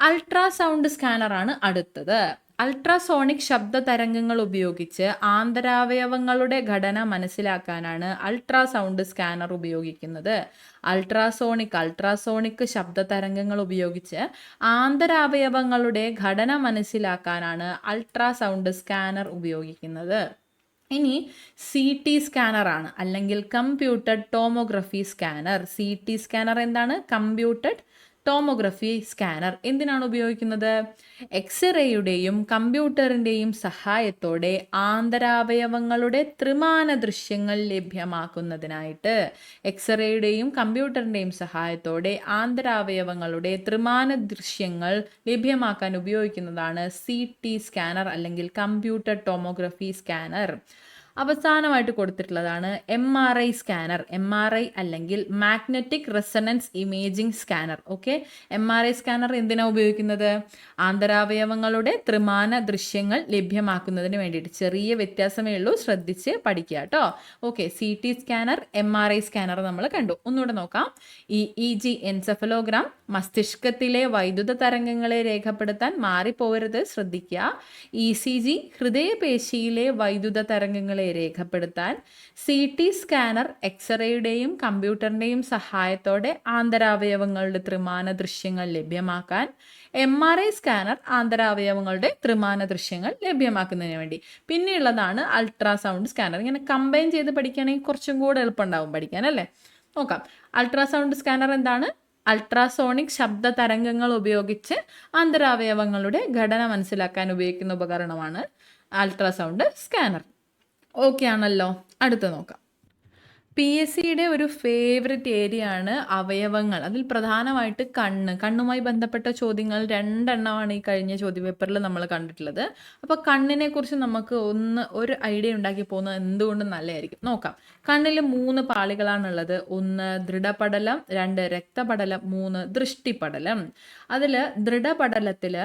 അൾട്രാസൗണ്ട് സ്കാനറാണ് അടുത്തത്. അൾട്രാസോണിക് ശബ്ദ തരംഗങ്ങൾ ഉപയോഗിച്ച് ആന്തരാവയവങ്ങളുടെ ഘടന മനസ്സിലാക്കാനാണ് അൾട്രാസൗണ്ട് സ്കാനർ ഉപയോഗിക്കുന്നത്. അൾട്രാസോണിക് ശബ്ദ തരംഗങ്ങൾ ഉപയോഗിച്ച് ആന്തരാവയവങ്ങളുടെ ഘടന മനസ്സിലാക്കാനാണ് അൾട്രാസൗണ്ട് സ്കാനർ ഉപയോഗിക്കുന്നത്. ഇനി CT സ്കാനറാണ് അല്ലെങ്കിൽ computed tomography scanner. CT scanner എന്താണ്? Computed tomography scanner. എന്തിനാണ് ഉപയോഗിക്കുന്നത്? എക്സ്റേയുടെയും കമ്പ്യൂട്ടറിൻ്റെയും സഹായത്തോടെ ആന്തരാവയവങ്ങളുടെ ത്രിമാന ദൃശ്യങ്ങൾ ലഭ്യമാക്കുന്നതിനായിട്ട്. എക്സ്റേയുടെയും കമ്പ്യൂട്ടറിൻ്റെയും സഹായത്തോടെ ആന്തരാവയവങ്ങളുടെ ത്രിമാന ദൃശ്യങ്ങൾ ലഭ്യമാക്കാൻ ഉപയോഗിക്കുന്നതാണ് CT സ്കാനർ അല്ലെങ്കിൽ കമ്പ്യൂട്ടഡ് ടോമോഗ്രഫി സ്കാനർ. അവസാനമായിട്ട് കൊടുത്തിട്ടുള്ളതാണ് MRI സ്കാനർ. MRI അല്ലെങ്കിൽ magnetic resonance imaging scanner. Okay, MRI scanner എന്തിനാണ് ഉപയോഗിക്കുന്നത്? ആന്തരാവയവങ്ങളുടെ ത്രിമാന ദൃശ്യങ്ങൾ ലഭ്യമാക്കുന്നതിന് വേണ്ടിയിട്ട്. ചെറിയ വ്യത്യാസമേ ഉള്ളൂ, ശ്രദ്ധിച്ച് പഠിക്കുക കേട്ടോ. Okay, CT scanner, MRI scanner നമ്മൾ കണ്ടു. ഒന്നുകൂടെ നോക്കാം. EEG എൻസെഫലോഗ്രാം മസ്തിഷ്കത്തിലെ വൈദ്യുത തരംഗങ്ങളെ രേഖപ്പെടുത്താൻ മാറിപ്പോവരുത്, ശ്രദ്ധിക്കുക. ECG ഹൃദയപേശിയിലെ വൈദ്യുത തരംഗങ്ങളെ ദൃശ്യങ്ങളെ രേഖപ്പെടുത്താൻ CT സ്കാനർ എക്സ്റേയുടെയും കമ്പ്യൂട്ടറിൻ്റെയും സഹായത്തോടെ ആന്തരാവയവങ്ങളുടെ ത്രിമാന ദൃശ്യങ്ങൾ ലഭ്യമാക്കാൻ MRI സ്കാനർ ആന്തരാവയവങ്ങളുടെ ത്രിമാന ദൃശ്യങ്ങൾ ലഭ്യമാക്കുന്നതിന് വേണ്ടി. പിന്നെയുള്ളതാണ് അൾട്രാസൗണ്ട് സ്കാനർ. ഇങ്ങനെ കമ്പൈൻ ചെയ്ത് പഠിക്കുകയാണെങ്കിൽ കുറച്ചും കൂടെ എളുപ്പമുണ്ടാവും പഠിക്കാൻ അല്ലേ. നോക്കാം. അൾട്രാസൗണ്ട് സ്കാനർ എന്താണ്? അൾട്രാസോണിക് ശബ്ദ തരംഗങ്ങൾ ഉപയോഗിച്ച് ആന്തരാവയവങ്ങളുടെ ഘടന മനസ്സിലാക്കാൻ ഉപയോഗിക്കുന്ന ഉപകരണമാണ് അൾട്രാസൗണ്ട് സ്കാനർ. ഓക്കെ ആണല്ലോ. അടുത്ത് നോക്കാം. PSCയുടെ ഒരു ഫേവററ്റ് ഏരിയ ആണ് അവയവങ്ങൾ. അതിൽ പ്രധാനമായിട്ട് കണ്ണുമായി ബന്ധപ്പെട്ട ചോദ്യങ്ങൾ 2 എണ്ണമാണ് ഈ കഴിഞ്ഞ ചോദ്യപേപ്പറിൽ നമ്മൾ കണ്ടിട്ടുള്ളത്. അപ്പോൾ കണ്ണിനെ കുറിച്ച് നമുക്ക് ഒരു ഐഡിയ ഉണ്ടാക്കി പോകുന്നത് എന്തുകൊണ്ടും നല്ലതായിരിക്കും. നോക്കാം. കണ്ണിൽ 3 പാളികളാണുള്ളത്. 1 ദൃഢപടലം, 2 രക്തപടലം, 3 ദൃഷ്ടിപടലം. അതിൽ ദൃഢപടലത്തിൽ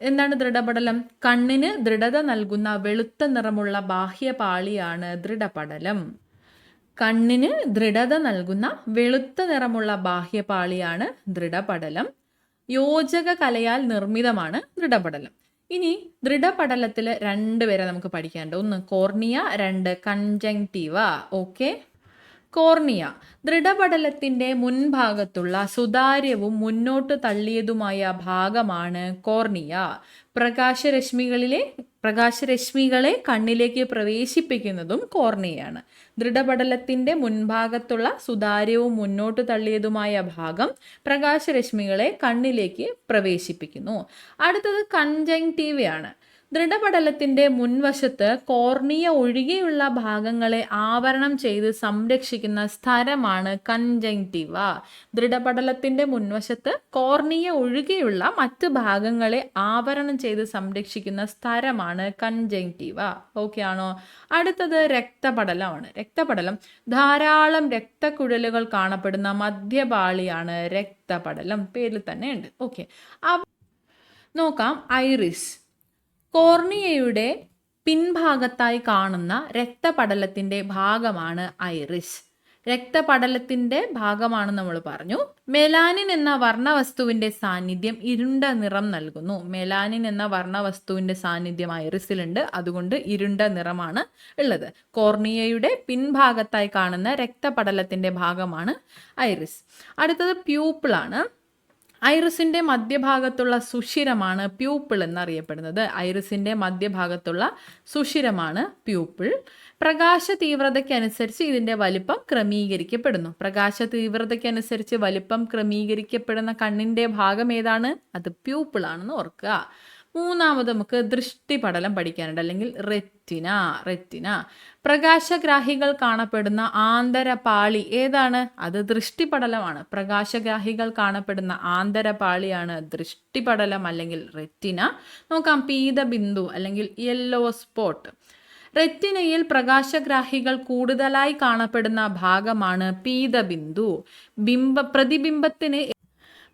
എന്താണ് ദൃഢപടലം? കണ്ണിന് ദൃഢത നൽകുന്ന വെളുത്ത നിറമുള്ള ബാഹ്യപാളിയാണ് ദൃഢപടലം. കണ്ണിന് ദൃഢത നൽകുന്ന വെളുത്ത നിറമുള്ള ബാഹ്യപാളിയാണ് ദൃഢപടലം. യോജക കലയാൽ നിർമ്മിതമാണ് ദൃഢപടലം. ഇനി ദൃഢപടലത്തിൽ 2 പേരെ നമുക്ക് പഠിക്കാനുണ്ട്. 1 കോർണിയ, 2 കൺജങ്ക്റ്റീവ. ഓക്കെ. കോർണിയ ദൃഢപടലത്തിന്റെ മുൻഭാഗത്തുള്ള സുതാര്യവും മുന്നോട്ട് തള്ളിയതുമായ ഭാഗമാണ് കോർണിയ. പ്രകാശരശ്മികളെ കണ്ണിലേക്ക് പ്രവേശിപ്പിക്കുന്നതും കോർണിയയാണ്. ദൃഢപടലത്തിന്റെ മുൻഭാഗത്തുള്ള സുതാര്യവും മുന്നോട്ട് തള്ളിയതുമായ ഭാഗം പ്രകാശരശ്മികളെ കണ്ണിലേക്ക് പ്രവേശിപ്പിക്കുന്നു. അടുത്തത് കൺജങ്ക്റ്റീവയാണ്. ദൃഢപടലത്തിന്റെ മുൻവശത്ത് കോർണിയ ഒഴികെയുള്ള ഭാഗങ്ങളെ ആവരണം ചെയ്ത് സംരക്ഷിക്കുന്ന സ്ഥലമാണ് കൺജങ്ക്റ്റീവ. ദൃഢപടലത്തിന്റെ മുൻവശത്ത് കോർണിയ ഒഴികെയുള്ള മറ്റ് ഭാഗങ്ങളെ ആവരണം ചെയ്ത് സംരക്ഷിക്കുന്ന സ്ഥലമാണ് കൺജങ്ക്റ്റീവ. ഓക്കെ ആണോ? അടുത്തത് രക്തപടലമാണ്. രക്തപടലം ധാരാളം രക്തക്കുഴലുകൾ കാണപ്പെടുന്ന മധ്യപാളിയാണ് രക്തപടലം. പേരിൽ തന്നെ ഉണ്ട്. ഓക്കെ. നോക്കാം. ഐറിസ് കോർണിയയുടെ പിൻഭാഗത്തായി കാണുന്ന രക്തപടലത്തിന്റെ ഭാഗമാണ് ഐറിസ്. രക്തപടലത്തിന്റെ ഭാഗമാണ് നമ്മൾ പറഞ്ഞു. മെലാനിൻ എന്ന വർണ്ണവസ്തുവിന്റെ സാന്നിധ്യം ഇരുണ്ട നിറം നൽകുന്നു. മെലാനിൻ എന്ന വർണ്ണവസ്തുവിന്റെ സാന്നിധ്യം ഐറിസിലുണ്ട്. അതുകൊണ്ട് ഇരുണ്ട നിറമാണ് ഉള്ളത്. കോർണിയയുടെ പിൻഭാഗത്തായി കാണുന്ന രക്തപടലത്തിന്റെ ഭാഗമാണ് ഐറിസ്. അടുത്തത് പ്യൂപ്പിളാണ്. ഐറിസിന്റെ മധ്യഭാഗത്തുള്ള സുഷിരമാണ് പ്യൂപ്പിൾ എന്നറിയപ്പെടുന്നത്. ഐറിസിന്റെ മധ്യഭാഗത്തുള്ള സുഷിരമാണ് പ്യൂപ്പിൾ. പ്രകാശ തീവ്രതയ്ക്കനുസരിച്ച് ഇതിന്റെ വലിപ്പം ക്രമീകരിക്കപ്പെടുന്നു. പ്രകാശ തീവ്രതയ്ക്കനുസരിച്ച് വലിപ്പം ക്രമീകരിക്കപ്പെടുന്ന കണ്ണിന്റെ ഭാഗം ഏതാണ്? അത് പ്യൂപ്പിൾ ആണെന്ന് ഓർക്കുക. മൂന്നാമത് നമുക്ക് ദൃഷ്ടിപടലം പഠിക്കാനുണ്ട്, അല്ലെങ്കിൽ റെറ്റിന. പ്രകാശഗ്രാഹികൾ കാണപ്പെടുന്ന ആന്തരപാളി ഏതാണ്? അത് ദൃഷ്ടിപടലമാണ്. പ്രകാശഗ്രാഹികൾ കാണപ്പെടുന്ന ആന്തരപാളിയാണ് ദൃഷ്ടിപടലം അല്ലെങ്കിൽ റെറ്റിന. നോക്കാം. പീതബിന്ദു അല്ലെങ്കിൽ യെല്ലോ സ്പോട്ട്. റെറ്റിനയിൽ പ്രകാശഗ്രാഹികൾ കൂടുതലായി കാണപ്പെടുന്ന ഭാഗമാണ് പീതബിന്ദു.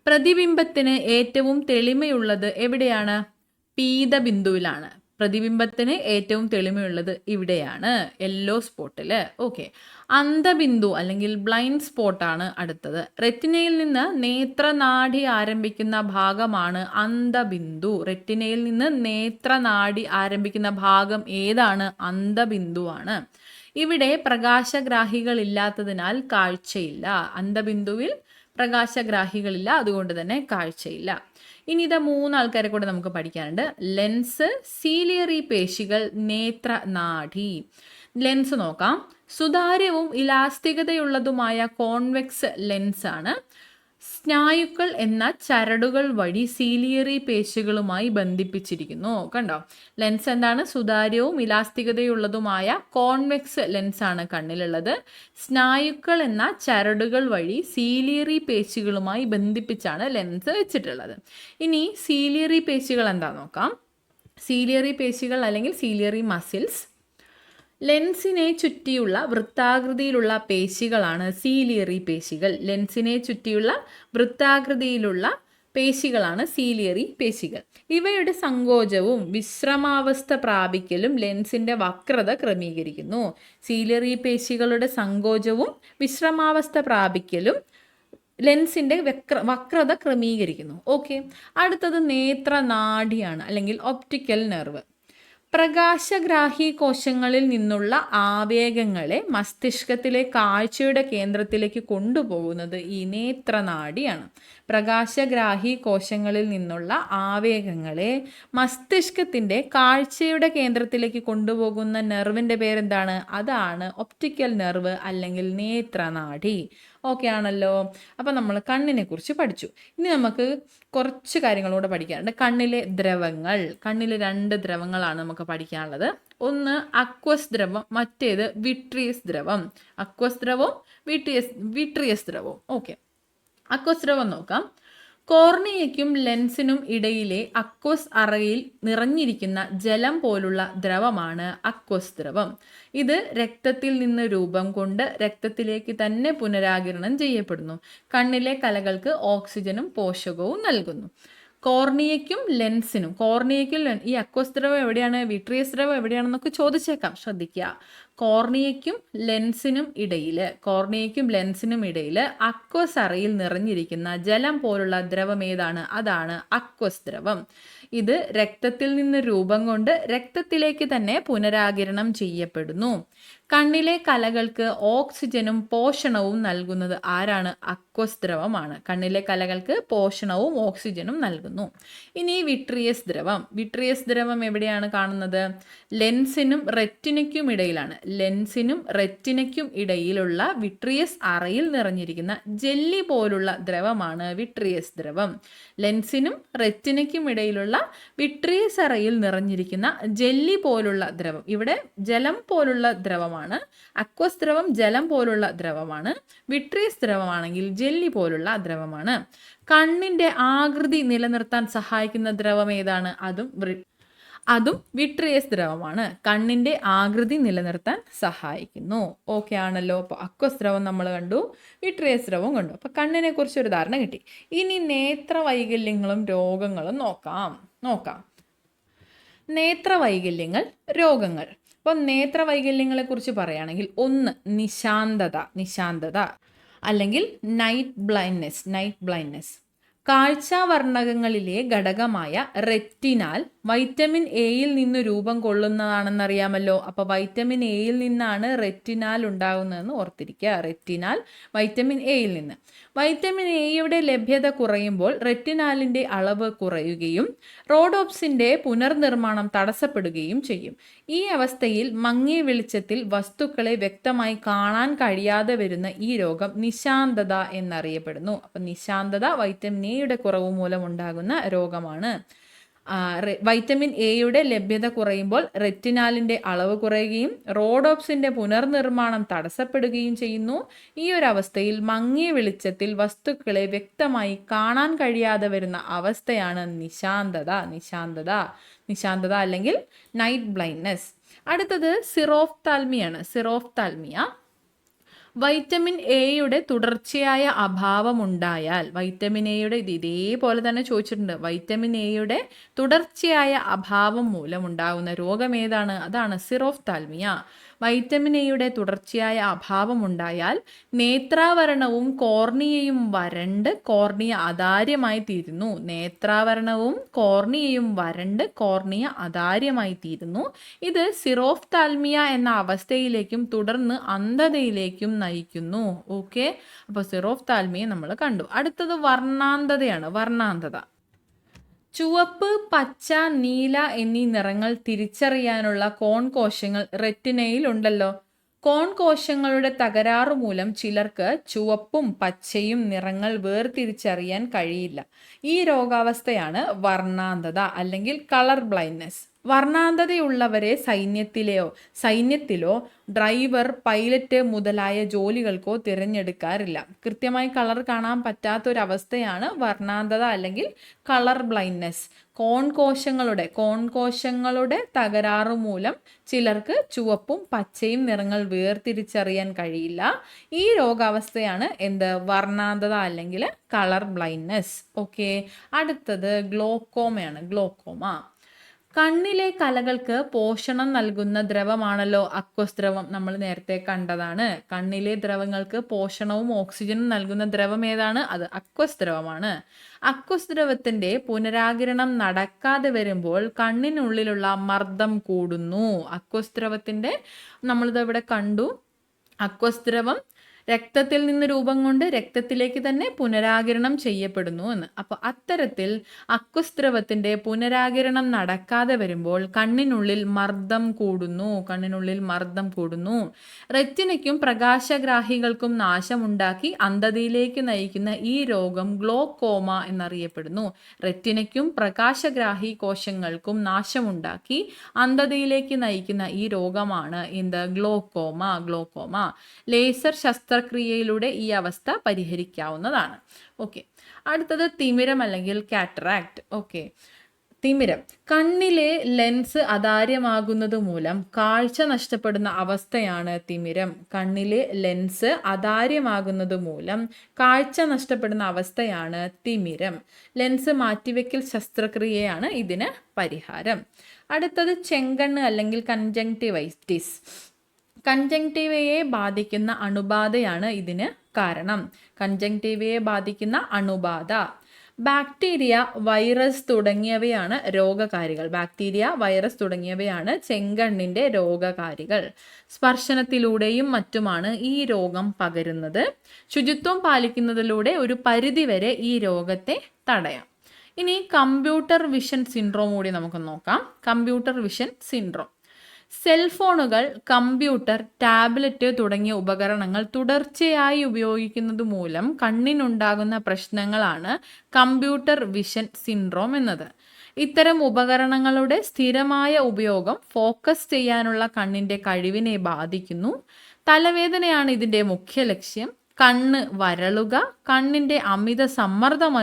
പ്രതിബിംബത്തിന് ഏറ്റവും തെളിമയുള്ളത് എവിടെയാണ്? പീതബിന്ദുവിലാണ്. പ്രതിബിംബത്തിന് ഏറ്റവും തെളിമയുള്ളത് ഇവിടെയാണ്, യെല്ലോ സ്പോട്ടില്. ഓക്കെ. അന്ധബിന്ദു അല്ലെങ്കിൽ ബ്ലൈൻഡ് സ്പോട്ടാണ് അടുത്തത്. റെറ്റിനയിൽ നിന്ന് നേത്രനാഡി ആരംഭിക്കുന്ന ഭാഗമാണ് അന്ധബിന്ദു. റെറ്റിനയിൽ നിന്ന് നേത്രനാഡി ആരംഭിക്കുന്ന ഭാഗം ഏതാണ്? അന്ധബിന്ദുവാണ്. ഇവിടെ പ്രകാശഗ്രാഹികൾ ഇല്ലാത്തതിനാൽ കാഴ്ചയില്ല. അന്ധബിന്ദുവിൽ പ്രകാശഗ്രാഹികളില്ല, അതുകൊണ്ട് തന്നെ കാഴ്ചയില്ല. ഇനി ഇത് 3 ആൾക്കാരെ കൂടെ നമുക്ക് പഠിക്കാനുണ്ട്. ലെൻസ്, സീലിയറി പേശികൾ, നേത്രനാഡി. ലെൻസ് നോക്കാം. സുതാര്യവും ഇലാസ്തികതയുള്ളതുമായ കോൺവെക്സ് ലെൻസ് ആണ്. സ്നായുക്കൾ എന്ന ചരടുകൾ വഴി സീലിയറി പേശികളുമായി ബന്ധിപ്പിച്ചിരിക്കുന്നു. കണ്ടോ? ലെൻസ് എന്താണ്? സുതാര്യവും ഇലാസ്തികതയുള്ളതുമായ കോൺവെക്സ് ലെൻസ് ആണ് കണ്ണിലുള്ളത്. സ്നായുക്കൾ എന്ന ചരടുകൾ വഴി സീലിയറി പേശികളുമായി ബന്ധിപ്പിച്ചാണ് ലെൻസ് വെച്ചിട്ടുള്ളത്. ഇനി സീലിയറി പേശികൾ എന്താ നോക്കാം. സീലിയറി പേശികൾ അല്ലെങ്കിൽ സീലിയറി മസിൽസ് ലെൻസിനെ ചുറ്റിയുള്ള വൃത്താകൃതിയിലുള്ള പേശികളാണ് സീലിയറി പേശികൾ. ലെൻസിനെ ചുറ്റിയുള്ള വൃത്താകൃതിയിലുള്ള പേശികളാണ് സീലിയറി പേശികൾ. ഇവയുടെ സങ്കോചവും വിശ്രമാവസ്ഥ പ്രാപിക്കലും ലെൻസിന്റെ വക്രത ക്രമീകരിക്കുന്നു. സീലിയറി പേശികളുടെ സങ്കോചവും വിശ്രമാവസ്ഥ പ്രാപിക്കലും ലെൻസിന്റെ വക്രത ക്രമീകരിക്കുന്നു. ഓക്കെ. അടുത്തത് നേത്രനാഡിയാണ് അല്ലെങ്കിൽ ഒപ്റ്റിക്കൽ നെർവ്. പ്രകാശഗ്രാഹി കോശങ്ങളിൽ നിന്നുള്ള ആവേഗങ്ങളെ മസ്തിഷ്കത്തിലെ കാഴ്ചയുടെ കേന്ദ്രത്തിലേക്ക് കൊണ്ടുപോകുന്നത് ഈ നേത്രനാഡിയാണ്. പ്രകാശഗ്രാഹി കോശങ്ങളിൽ നിന്നുള്ള ആവേഗങ്ങളെ മസ്തിഷ്കത്തിൻ്റെ കാഴ്ചയുടെ കേന്ദ്രത്തിലേക്ക് കൊണ്ടുപോകുന്ന നെർവിൻ്റെ പേരെന്താണ്? അതാണ് ഒപ്റ്റിക്കൽ നെർവ് അല്ലെങ്കിൽ നേത്രനാഡി. ഓക്കെ ആണല്ലോ. അപ്പം നമ്മൾ കണ്ണിനെ കുറിച്ച് പഠിച്ചു. ഇനി നമുക്ക് കുറച്ച് കാര്യങ്ങളൂടെ പഠിക്കാനുണ്ട്. കണ്ണിലെ ദ്രവങ്ങൾ. കണ്ണിൽ 2 ദ്രവങ്ങളാണ് നമുക്ക് പഠിക്കാനുള്ളത്. ഒന്ന് അക്വസ് ദ്രവം, മറ്റേത് വിട്രിയസ് ദ്രവം. അക്വസ് ദ്രവവും വിട്രിയസ് ദ്രവവും. ഓക്കെ, അക്വസ് ദ്രവം നോക്കാം. കോർണിയയ്ക്കും ലെൻസിനും ഇടയിലെ അക്വസ് അറയിൽ നിറഞ്ഞിരിക്കുന്ന ജലം പോലുള്ള ദ്രവമാണ് അക്വസ് ദ്രവം. ഇത് രക്തത്തിൽ നിന്ന് രൂപം കൊണ്ട് രക്തത്തിലേക്ക് തന്നെ പുനരാഗിരണം ചെയ്യപ്പെടുന്നു. കണ്ണിലെ കലകൾക്ക് ഓക്സിജനും പോഷകവും നൽകുന്നു. കോർണിയയ്ക്കും ലെൻസിനും, ഈ അക്വസ് ദ്രവം എവിടെയാണ്, വിട്രിയസ് ദ്രവം എവിടെയാണെന്നൊക്കെ ചോദിച്ചേക്കാം, ശ്രദ്ധിക്കുക. കോർണിയയ്ക്കും ലെൻസിനും ഇടയിൽ അക്വസ് അറയിൽ നിറഞ്ഞിരിക്കുന്ന ജലം പോലുള്ള ദ്രവം ഏതാണ്? അതാണ് അക്വസ് ദ്രവം. ഇത് രക്തത്തിൽ നിന്ന് രൂപം കൊണ്ട് രക്തത്തിലേക്ക് തന്നെ പുനരാഗിരണം ചെയ്യപ്പെടുന്നു. കണ്ണിലെ കലകൾക്ക് ഓക്സിജനും പോഷണവും നൽകുന്നത് ആരാണ്? അക്വസ് ദ്രവമാണ്. കണ്ണിലെ കലകൾക്ക് പോഷണവും ഓക്സിജനും നൽകുന്നു. ഇനി വിട്രിയസ് ദ്രവം എവിടെയാണ് കാണുന്നത്? ലെൻസിനും റെറ്റിനയ്ക്കും ഇടയിലുള്ള വിട്രിയസ് അറയിൽ നിറഞ്ഞിരിക്കുന്ന ജെല്ലി പോലുള്ള ദ്രവമാണ് വിട്രിയസ് ദ്രവം. ലെൻസിനും റെറ്റിനയ്ക്കും ഇടയിലുള്ള വിട്രിയസ് അറയിൽ നിറഞ്ഞിരിക്കുന്ന ജെല്ലി പോലുള്ള ദ്രവം, ഇവിടെ ജലം പോലുള്ള ദ്രവമാണ്. അക്വസ് ദ്രവം ജലം പോലുള്ള ദ്രവമാണ്. വിട്രിയസ് ദ്രവമാണെങ്കിൽ ജെല്ലി പോലുള്ള ദ്രവമാണ്. കണ്ണിന്റെ ആകൃതി നിലനിർത്താൻ സഹായിക്കുന്ന ദ്രവം ഏതാണ്? അതും വിട്രിയസ് ദ്രവമാണ്. കണ്ണിന്റെ ആകൃതി നിലനിർത്താൻ സഹായിക്കുന്നു. ഓക്കെ ആണല്ലോ. അപ്പോൾ അക്വസ് ദ്രവം നമ്മൾ കണ്ടു, വിട്രിയസ് ദ്രവം കണ്ടു. അപ്പോൾ കണ്ണിനെ കുറിച്ച് ഒരു ധാരണ കിട്ടി. ഇനി നേത്രവൈകല്യങ്ങളും രോഗങ്ങളും നോക്കാം. നേത്രവൈകല്യങ്ങൾ, രോഗങ്ങൾ. അപ്പോൾ നേത്രവൈകല്യങ്ങളെ കുറിച്ച് പറയുകയാണെങ്കിൽ, ഒന്ന് നിശാന്തത അല്ലെങ്കിൽ നൈറ്റ് ബ്ലൈൻഡ്നെസ്. കാഴ്ചാവർണ്ണകങ്ങളിലെ ഘടകമായ റെറ്റിനാൽ വൈറ്റമിൻ എയിൽ നിന്ന് രൂപം കൊള്ളുന്നതാണെന്നറിയാമല്ലോ. അപ്പോൾ വൈറ്റമിൻ എയിൽ നിന്നാണ് റെറ്റിനാൽ ഉണ്ടാകുന്നതെന്ന് ഓർത്തിരിക്കുക. റെറ്റിനാൽ വൈറ്റമിൻ എയിൽ നിന്ന്. വൈറ്റമിൻ എയുടെ ലഭ്യത കുറയുമ്പോൾ റെറ്റിനാലിൻ്റെ അളവ് കുറയുകയും റോഡോപ്സിൻ്റെ പുനർനിർമ്മാണം തടസ്സപ്പെടുകയും ചെയ്യും. ഈ അവസ്ഥയിൽ മങ്ങിയ വെളിച്ചത്തിൽ വസ്തുക്കളെ വ്യക്തമായി കാണാൻ കഴിയാതെ വരുന്ന ഈ രോഗം നിശാന്തത എന്നറിയപ്പെടുന്നു. അപ്പം നിശാന്തത വൈറ്റമിൻ എയുടെ കുറവ് മൂലമുണ്ടാകുന്ന രോഗമാണ്. വൈറ്റമിൻ എയുടെ ലഭ്യത കുറയുമ്പോൾ റെറ്റിനാലിൻ്റെ അളവ് കുറയുകയും റോഡോപ്സിൻ്റെ പുനർനിർമ്മാണം തടസ്സപ്പെടുകയും ചെയ്യുന്നു. ഈ ഒരു അവസ്ഥയിൽ മങ്ങിയ വെളിച്ചത്തിൽ വസ്തുക്കളെ വ്യക്തമായി കാണാൻ കഴിയാതെ വരുന്ന അവസ്ഥയാണ് നിശാന്തത അല്ലെങ്കിൽ നൈറ്റ് ബ്ലൈൻഡ്നെസ്. അടുത്തത് സിറോഫ്താൽമിയ. വൈറ്റമിൻ എയുടെ തുടർച്ചയായ അഭാവമുണ്ടായാൽ, ഇതേപോലെ തന്നെ ചോദിച്ചിട്ടുണ്ട്, വൈറ്റമിൻ എയുടെ തുടർച്ചയായ അഭാവം മൂലമുണ്ടാകുന്ന രോഗം ഏതാണ്? അതാണ് സിറോഫ്താൽമിയ. വൈറ്റമിൻ എയുടെ തുടർച്ചയായ അഭാവമുണ്ടായാൽ നേത്രാവരണവും കോർണിയയും വരണ്ട് കോർണിയ അതാര്യമായി തീരുന്നു. ഇത് സിറോഫ്താൽമിയ എന്ന അവസ്ഥയിലേക്കും തുടർന്ന് അന്ധതയിലേക്കും നയിക്കുന്നു. ഓക്കെ, അപ്പോൾ സിറോഫ്താൽമിയ നമ്മൾ കണ്ടു. അടുത്തത് വർണ്ണാന്തത. ചുവപ്പ്, പച്ച, നീല എന്നീ നിറങ്ങൾ തിരിച്ചറിയാനുള്ള കോൺ കോശങ്ങൾ റെറ്റിനയിൽ ഉണ്ടല്ലോ. കോൺ കോശങ്ങളുടെ തകരാറു മൂലം ചിലർക്ക് ചുവപ്പും പച്ചയും നിറങ്ങൾ വേർതിരിച്ചറിയാൻ കഴിയില്ല. ഈ രോഗാവസ്ഥയാണ് വർണ്ണാന്തത അല്ലെങ്കിൽ കളർ ബ്ലൈൻഡ്നെസ്. വർണ്ണാന്തതയുള്ളവരെ സൈന്യത്തിലോ ഡ്രൈവർ, പൈലറ്റ് മുതലായ ജോലികൾക്കോ തിരഞ്ഞെടുക്കാറില്ല. കൃത്യമായി കളർ കാണാൻ പറ്റാത്തൊരവസ്ഥയാണ് വർണ്ണാന്തത അല്ലെങ്കിൽ കളർ ബ്ലൈൻഡ്നെസ്. കോൺ കോശങ്ങളുടെ തകരാറു മൂലം ചിലർക്ക് ചുവപ്പും പച്ചയും നിറങ്ങൾ വേർതിരിച്ചറിയാൻ കഴിയില്ല. ഈ രോഗാവസ്ഥയാണ് വർണ്ണാന്തത അല്ലെങ്കിൽ കളർ ബ്ലൈൻഡ്നെസ്. ഓക്കെ, അടുത്തത് ഗ്ലോക്കോമ. കണ്ണിലെ കലകൾക്ക് പോഷണം നൽകുന്ന ദ്രവമാണല്ലോ അക്വസ് ദ്രവം. നമ്മൾ നേരത്തെ കണ്ടതാണ്. കണ്ണിലെ ദ്രവങ്ങൾക്ക് പോഷണവും ഓക്സിജനും നൽകുന്ന ദ്രവം ഏതാണ്? അത് അക്വസ് ദ്രവമാണ്. അക്വസ് ദ്രവത്തിന്റെ പുനരാകിരണം നടക്കാതെ വരുമ്പോൾ കണ്ണിനുള്ളിലുള്ള മർദ്ദം കൂടുന്നു. അക്വസ് ദ്രവത്തിന്റെ നമ്മളിത് ഇവിടെ കണ്ടു. അക്വസ് ദ്രവം രക്തത്തിൽ നിന്ന് രൂപം കൊണ്ട് രക്തത്തിലേക്ക് തന്നെ പുനരാകിരണം ചെയ്യപ്പെടുന്നു എന്ന്. അപ്പോൾ അത്തരത്തിൽ അക്വസ് ദ്രവത്തിന്റെ പുനരാകിരണം നടക്കാതെ വരുമ്പോൾ കണ്ണിനുള്ളിൽ മർദ്ദം കൂടുന്നു. റെറ്റിനയ്ക്കും പ്രകാശഗ്രാഹികൾക്കും നാശമുണ്ടാക്കി അന്ധതയിലേക്ക് നയിക്കുന്ന ഈ രോഗം ഗ്ലോക്കോമ എന്നറിയപ്പെടുന്നു. റെറ്റിനയ്ക്കും പ്രകാശഗ്രാഹി കോശങ്ങൾക്കും നാശമുണ്ടാക്കി അന്ധതയിലേക്ക് നയിക്കുന്ന ഈ രോഗമാണ് ഗ്ലോക്കോമ. ലേസർ ശസ്ത്രക്രിയയിലൂടെ ഈ അവസ്ഥ പരിഹരിക്കാവുന്നതാണ്. ഓക്കെ, അടുത്തത് തിമിരം അല്ലെങ്കിൽ കാറ്ററാക്ട്. ഓക്കെ, തിമിരം കണ്ണിലെ ലെൻസ് അതാര്യമാകുന്നത് മൂലം കാഴ്ച നഷ്ടപ്പെടുന്ന അവസ്ഥയാണ് തിമിരം. കണ്ണിലെ ലെൻസ് അതാര്യമാകുന്നത് മൂലം കാഴ്ച നഷ്ടപ്പെടുന്ന അവസ്ഥയാണ് തിമിരം. ലെൻസ് മാറ്റിവെക്കൽ ശസ്ത്രക്രിയയാണ് ഇതിന് പരിഹാരം. അടുത്തത് ചെങ്കണ്ണ് അല്ലെങ്കിൽ കൺജങ്ക്റ്റിവൈറ്റിസ്. കൺജങ്ക്റ്റിവയെ ബാധിക്കുന്ന അണുബാധയാണ് ഇതിന് കാരണം. കൺജങ്ക്റ്റിവയെ ബാധിക്കുന്ന അണുബാധ. ബാക്ടീരിയ, വൈറസ് തുടങ്ങിയവയാണ് ചെങ്കണ്ണിന്റെ രോഗകാരികൾ. സ്പർശനത്തിലൂടെയും മറ്റുമാണ് ഈ രോഗം പകരുന്നത്. ശുചിത്വം പാലിക്കുന്നതിലൂടെ ഒരു പരിധിവരെ ഈ രോഗത്തെ തടയാം. ഇനി കമ്പ്യൂട്ടർ വിഷൻ സിൻഡ്രോം കൂടി നമുക്ക് നോക്കാം. Computer vision syndrome. സെൽഫോണുകൾ, കമ്പ്യൂട്ടർ, ടാബ്ലറ്റ് തുടങ്ങിയ ഉപകരണങ്ങൾ തുടർച്ചയായി ഉപയോഗിക്കുന്നത് മൂലം കണ്ണിനുണ്ടാകുന്ന പ്രശ്നങ്ങളാണ് കമ്പ്യൂട്ടർ വിഷൻ സിൻഡ്രോം എന്നത്. ഇത്തരം ഉപകരണങ്ങളുടെ സ്ഥിരമായ ഉപയോഗം ഫോക്കസ് ചെയ്യാനുള്ള കണ്ണിന്റെ കഴിവിനെ ബാധിക്കുന്നു. തലവേദനയാണ് ഇതിന്റെ മുഖ്യ ലക്ഷ്യം. കണ്ണ് വരളുക, കണ്ണിന് അമിത സമ്മർദ്ദം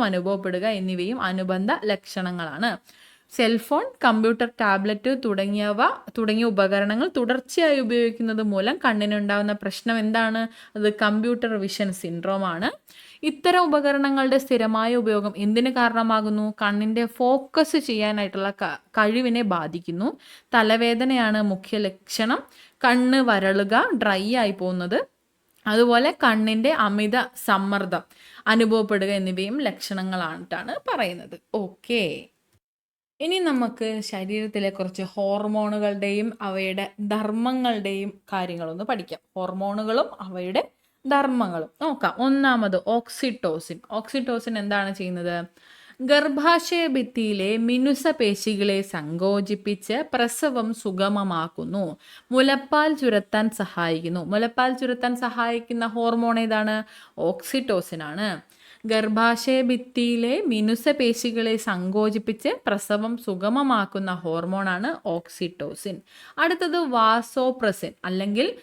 അനുഭവപ്പെടുക എന്നിവയും അനുബന്ധ ലക്ഷണങ്ങളാണ്. സെൽഫോൺ, കമ്പ്യൂട്ടർ, ടാബ്ലറ്റ് തുടങ്ങിയ ഉപകരണങ്ങൾ തുടർച്ചയായി ഉപയോഗിക്കുന്നത് മൂലം കണ്ണിനുണ്ടാകുന്ന പ്രശ്നം എന്താണ്? അത് കമ്പ്യൂട്ടർ വിഷൻ സിൻഡ്രോം ആണ്. ഇത്തരം ഉപകരണങ്ങളുടെ സ്ഥിരമായ ഉപയോഗം എന്തിന് കാരണമാകുന്നു? കണ്ണിന്റെ ഫോക്കസ് ചെയ്യാനായിട്ടുള്ള കഴിവിനെ ബാധിക്കുന്നു. തലവേദനയാണ് മുഖ്യ ലക്ഷണം. കണ്ണ് വരളുക, ഡ്രൈ ആയി പോകുന്നത്, അതുപോലെ കണ്ണിന്റെ അമിത സമ്മർദ്ദം അനുഭവപ്പെടുക എന്നിവയും ലക്ഷണങ്ങളായിട്ടാണ് പറയുന്നത്. ഓക്കെ, ഇനി നമുക്ക് ശരീരത്തിലെ കുറച്ച് ഹോർമോണുകളുടെയും അവയുടെ ധർമ്മങ്ങളുടെയും കാര്യങ്ങളൊന്ന് പഠിക്കാം. ഹോർമോണുകളും അവയുടെ ധർമ്മങ്ങളും നോക്കാം. ഒന്നാമത് ഓക്സിറ്റോസിൻ എന്താണ് ചെയ്യുന്നത്? ഗർഭാശയ ഭിത്തിയിലെ മിനുസപേശികളെ സങ്കോചിപ്പിച്ച് പ്രസവം സുഗമമാക്കുന്നു. മുലപ്പാൽ ചുരത്താൻ സഹായിക്കുന്ന ഹോർമോൺ ഏതാണ്? ഓക്സിറ്റോസിൻ ആണ്. ഗർഭാശയ ഭിത്തിയിലെ മിനുസപേശികളെ സങ്കോചിപ്പിച്ച് പ്രസവം സുഗമമാക്കുന്ന ഹോർമോണാണ് ഓക്സിറ്റോസിൻ. അടുത്തത് വാസോപ്രസിൻ അല്ലെങ്കിൽ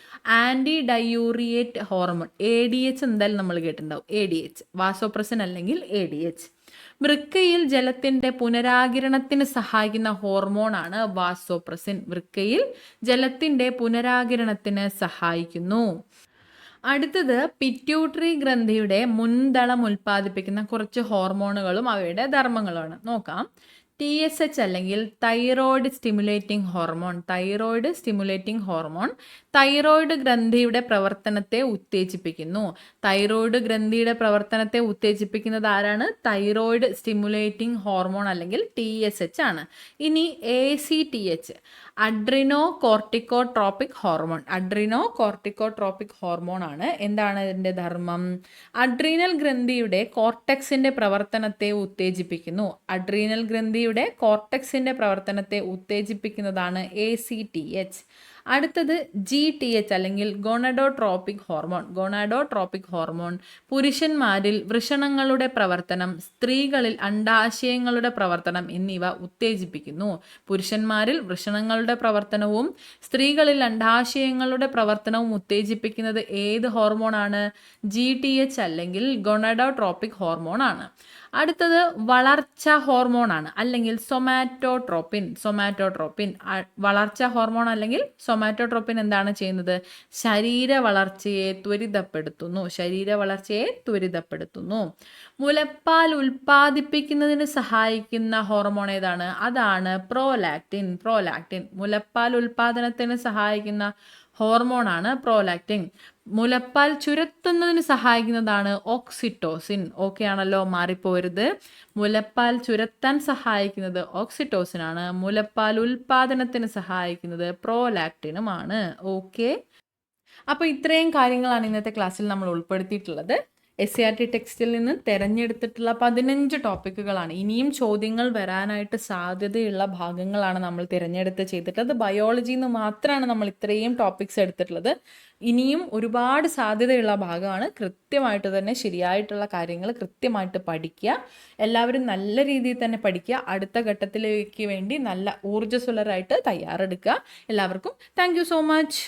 ആന്റി ഡയൂറിയേറ്റ് ഹോർമോൺ. ADH എന്തായാലും നമ്മൾ കേട്ടിട്ടുണ്ടാവും. ADH, വാസോപ്രസിൻ അല്ലെങ്കിൽ ADH. വൃക്കയിൽ ജലത്തിന്റെ പുനരാകിരണത്തിന് സഹായിക്കുന്ന ഹോർമോണാണ് വാസോപ്രസിൻ. വൃക്കയിൽ ജലത്തിന്റെ പുനരാകിരണത്തിന് സഹായിക്കുന്നു. അടുത്തത് പിറ്റ്യൂട്ടറി ഗ്രന്ഥിയുടെ മുൻതളം ഉൽപ്പാദിപ്പിക്കുന്ന കുറച്ച് ഹോർമോണുകളും അവയുടെ ധർമ്മങ്ങളുമാണ്. നോക്കാം. TSH അല്ലെങ്കിൽ തൈറോയ്ഡ് സ്റ്റിമുലേറ്റിംഗ് ഹോർമോൺ തൈറോയ്ഡ് ഗ്രന്ഥിയുടെ പ്രവർത്തനത്തെ ഉത്തേജിപ്പിക്കുന്നു. തൈറോയ്ഡ് ഗ്രന്ഥിയുടെ പ്രവർത്തനത്തെ ഉത്തേജിപ്പിക്കുന്നത് ആരാണ്? തൈറോയ്ഡ് സ്റ്റിമുലേറ്റിംഗ് ഹോർമോൺ അല്ലെങ്കിൽ TSH ആണ്. ഇനി ACTH, അഡ്രിനോ കോർട്ടിക്കോട്രോപിക് ഹോർമോൺ ആണ്. എന്താണ് ഇതിന്റെ ധർമ്മം? അഡ്രീനൽ ഗ്രന്ഥിയുടെ കോർട്ടെക്സിന്റെ പ്രവർത്തനത്തെ ഉത്തേജിപ്പിക്കുന്നതാണ് ACTH. അടുത്തത് GTH അല്ലെങ്കിൽ ഗൊണഡോട്രോപിക് ഹോർമോൺ പുരുഷന്മാരിൽ വൃഷണങ്ങളുടെ പ്രവർത്തനം, സ്ത്രീകളിൽ അണ്ഡാശയങ്ങളുടെ പ്രവർത്തനം എന്നിവ ഉത്തേജിപ്പിക്കുന്നു. പുരുഷന്മാരിൽ വൃഷണങ്ങളുടെ പ്രവർത്തനവും സ്ത്രീകളിൽ അണ്ഡാശയങ്ങളുടെ പ്രവർത്തനവും ഉത്തേജിപ്പിക്കുന്നത് ഏത് ഹോർമോണാണ്? GTH അല്ലെങ്കിൽ ഗൊണഡോട്രോപിക് ഹോർമോൺ ആണ്. അടുത്തത് വളർച്ച ഹോർമോണാണ്, അല്ലെങ്കിൽ സൊമാറ്റോട്രോപ്പിൻ വളർച്ച ഹോർമോൺ അല്ലെങ്കിൽ സൊമാറ്റോട്രോപ്പിൻ എന്താണ് ചെയ്യുന്നത്? ശരീര വളർച്ചയെ ത്വരിതപ്പെടുത്തുന്നു. മുലപ്പാൽ ഉൽപ്പാദിപ്പിക്കുന്നതിന് സഹായിക്കുന്ന ഹോർമോൺ ഏതാണ്? അതാണ് പ്രോലാക്റ്റിൻ. മുലപ്പാൽ ഉൽപ്പാദനത്തിന് സഹായിക്കുന്ന ഹോർമോണാണ് പ്രോലാക്റ്റിൻ. മുലപ്പാൽ ചുരത്തുന്നതിന് സഹായിക്കുന്നതാണ് ഓക്സിറ്റോസിൻ. ഓക്കെ ആണല്ലോ, മാറിപ്പോരുത്. മുലപ്പാൽ ചുരത്താൻ സഹായിക്കുന്നത് ഓക്സിറ്റോസിൻ ആണ്. മുലപ്പാൽ ഉൽപാദനത്തിന് സഹായിക്കുന്നത് പ്രോലാക്റ്റിനുമാണ്. ഓക്കെ, അപ്പോൾ ഇത്രയും കാര്യങ്ങളാണ് ഇന്നത്തെ ക്ലാസ്സിൽ നമ്മൾ ഉൾപ്പെടുത്തിയിട്ടുള്ളത്. SCERT ടെക്സ്റ്റിൽ നിന്ന് തിരഞ്ഞെടുത്തിട്ടുള്ള 15 ടോപ്പിക്കുകളാണ്. ഇനിയും ചോദ്യങ്ങൾ വരാനായിട്ട് സാധ്യതയുള്ള ഭാഗങ്ങളാണ് നമ്മൾ തിരഞ്ഞെടുത്ത് ചെയ്തിട്ടുള്ളത്. ബയോളജിയിൽ നിന്ന് മാത്രമാണ് നമ്മൾ ഇത്രയും ടോപ്പിക്സ് എടുത്തിട്ടുള്ളത്. ഇനിയും ഒരുപാട് സാധ്യതയുള്ള ഭാഗമാണ്. കൃത്യമായിട്ട് തന്നെ ശരിയായിട്ടുള്ള കാര്യങ്ങൾ കൃത്യമായിട്ട് പഠിക്കുക. എല്ലാവരും നല്ല രീതിയിൽ തന്നെ പഠിക്കുക. അടുത്ത ഘട്ടത്തിലേക്ക് വേണ്ടി നല്ല ഊർജ്ജസ്വലരായിട്ട് തയ്യാറെടുക്കുക. എല്ലാവർക്കും താങ്ക് യു സോ മച്ച്.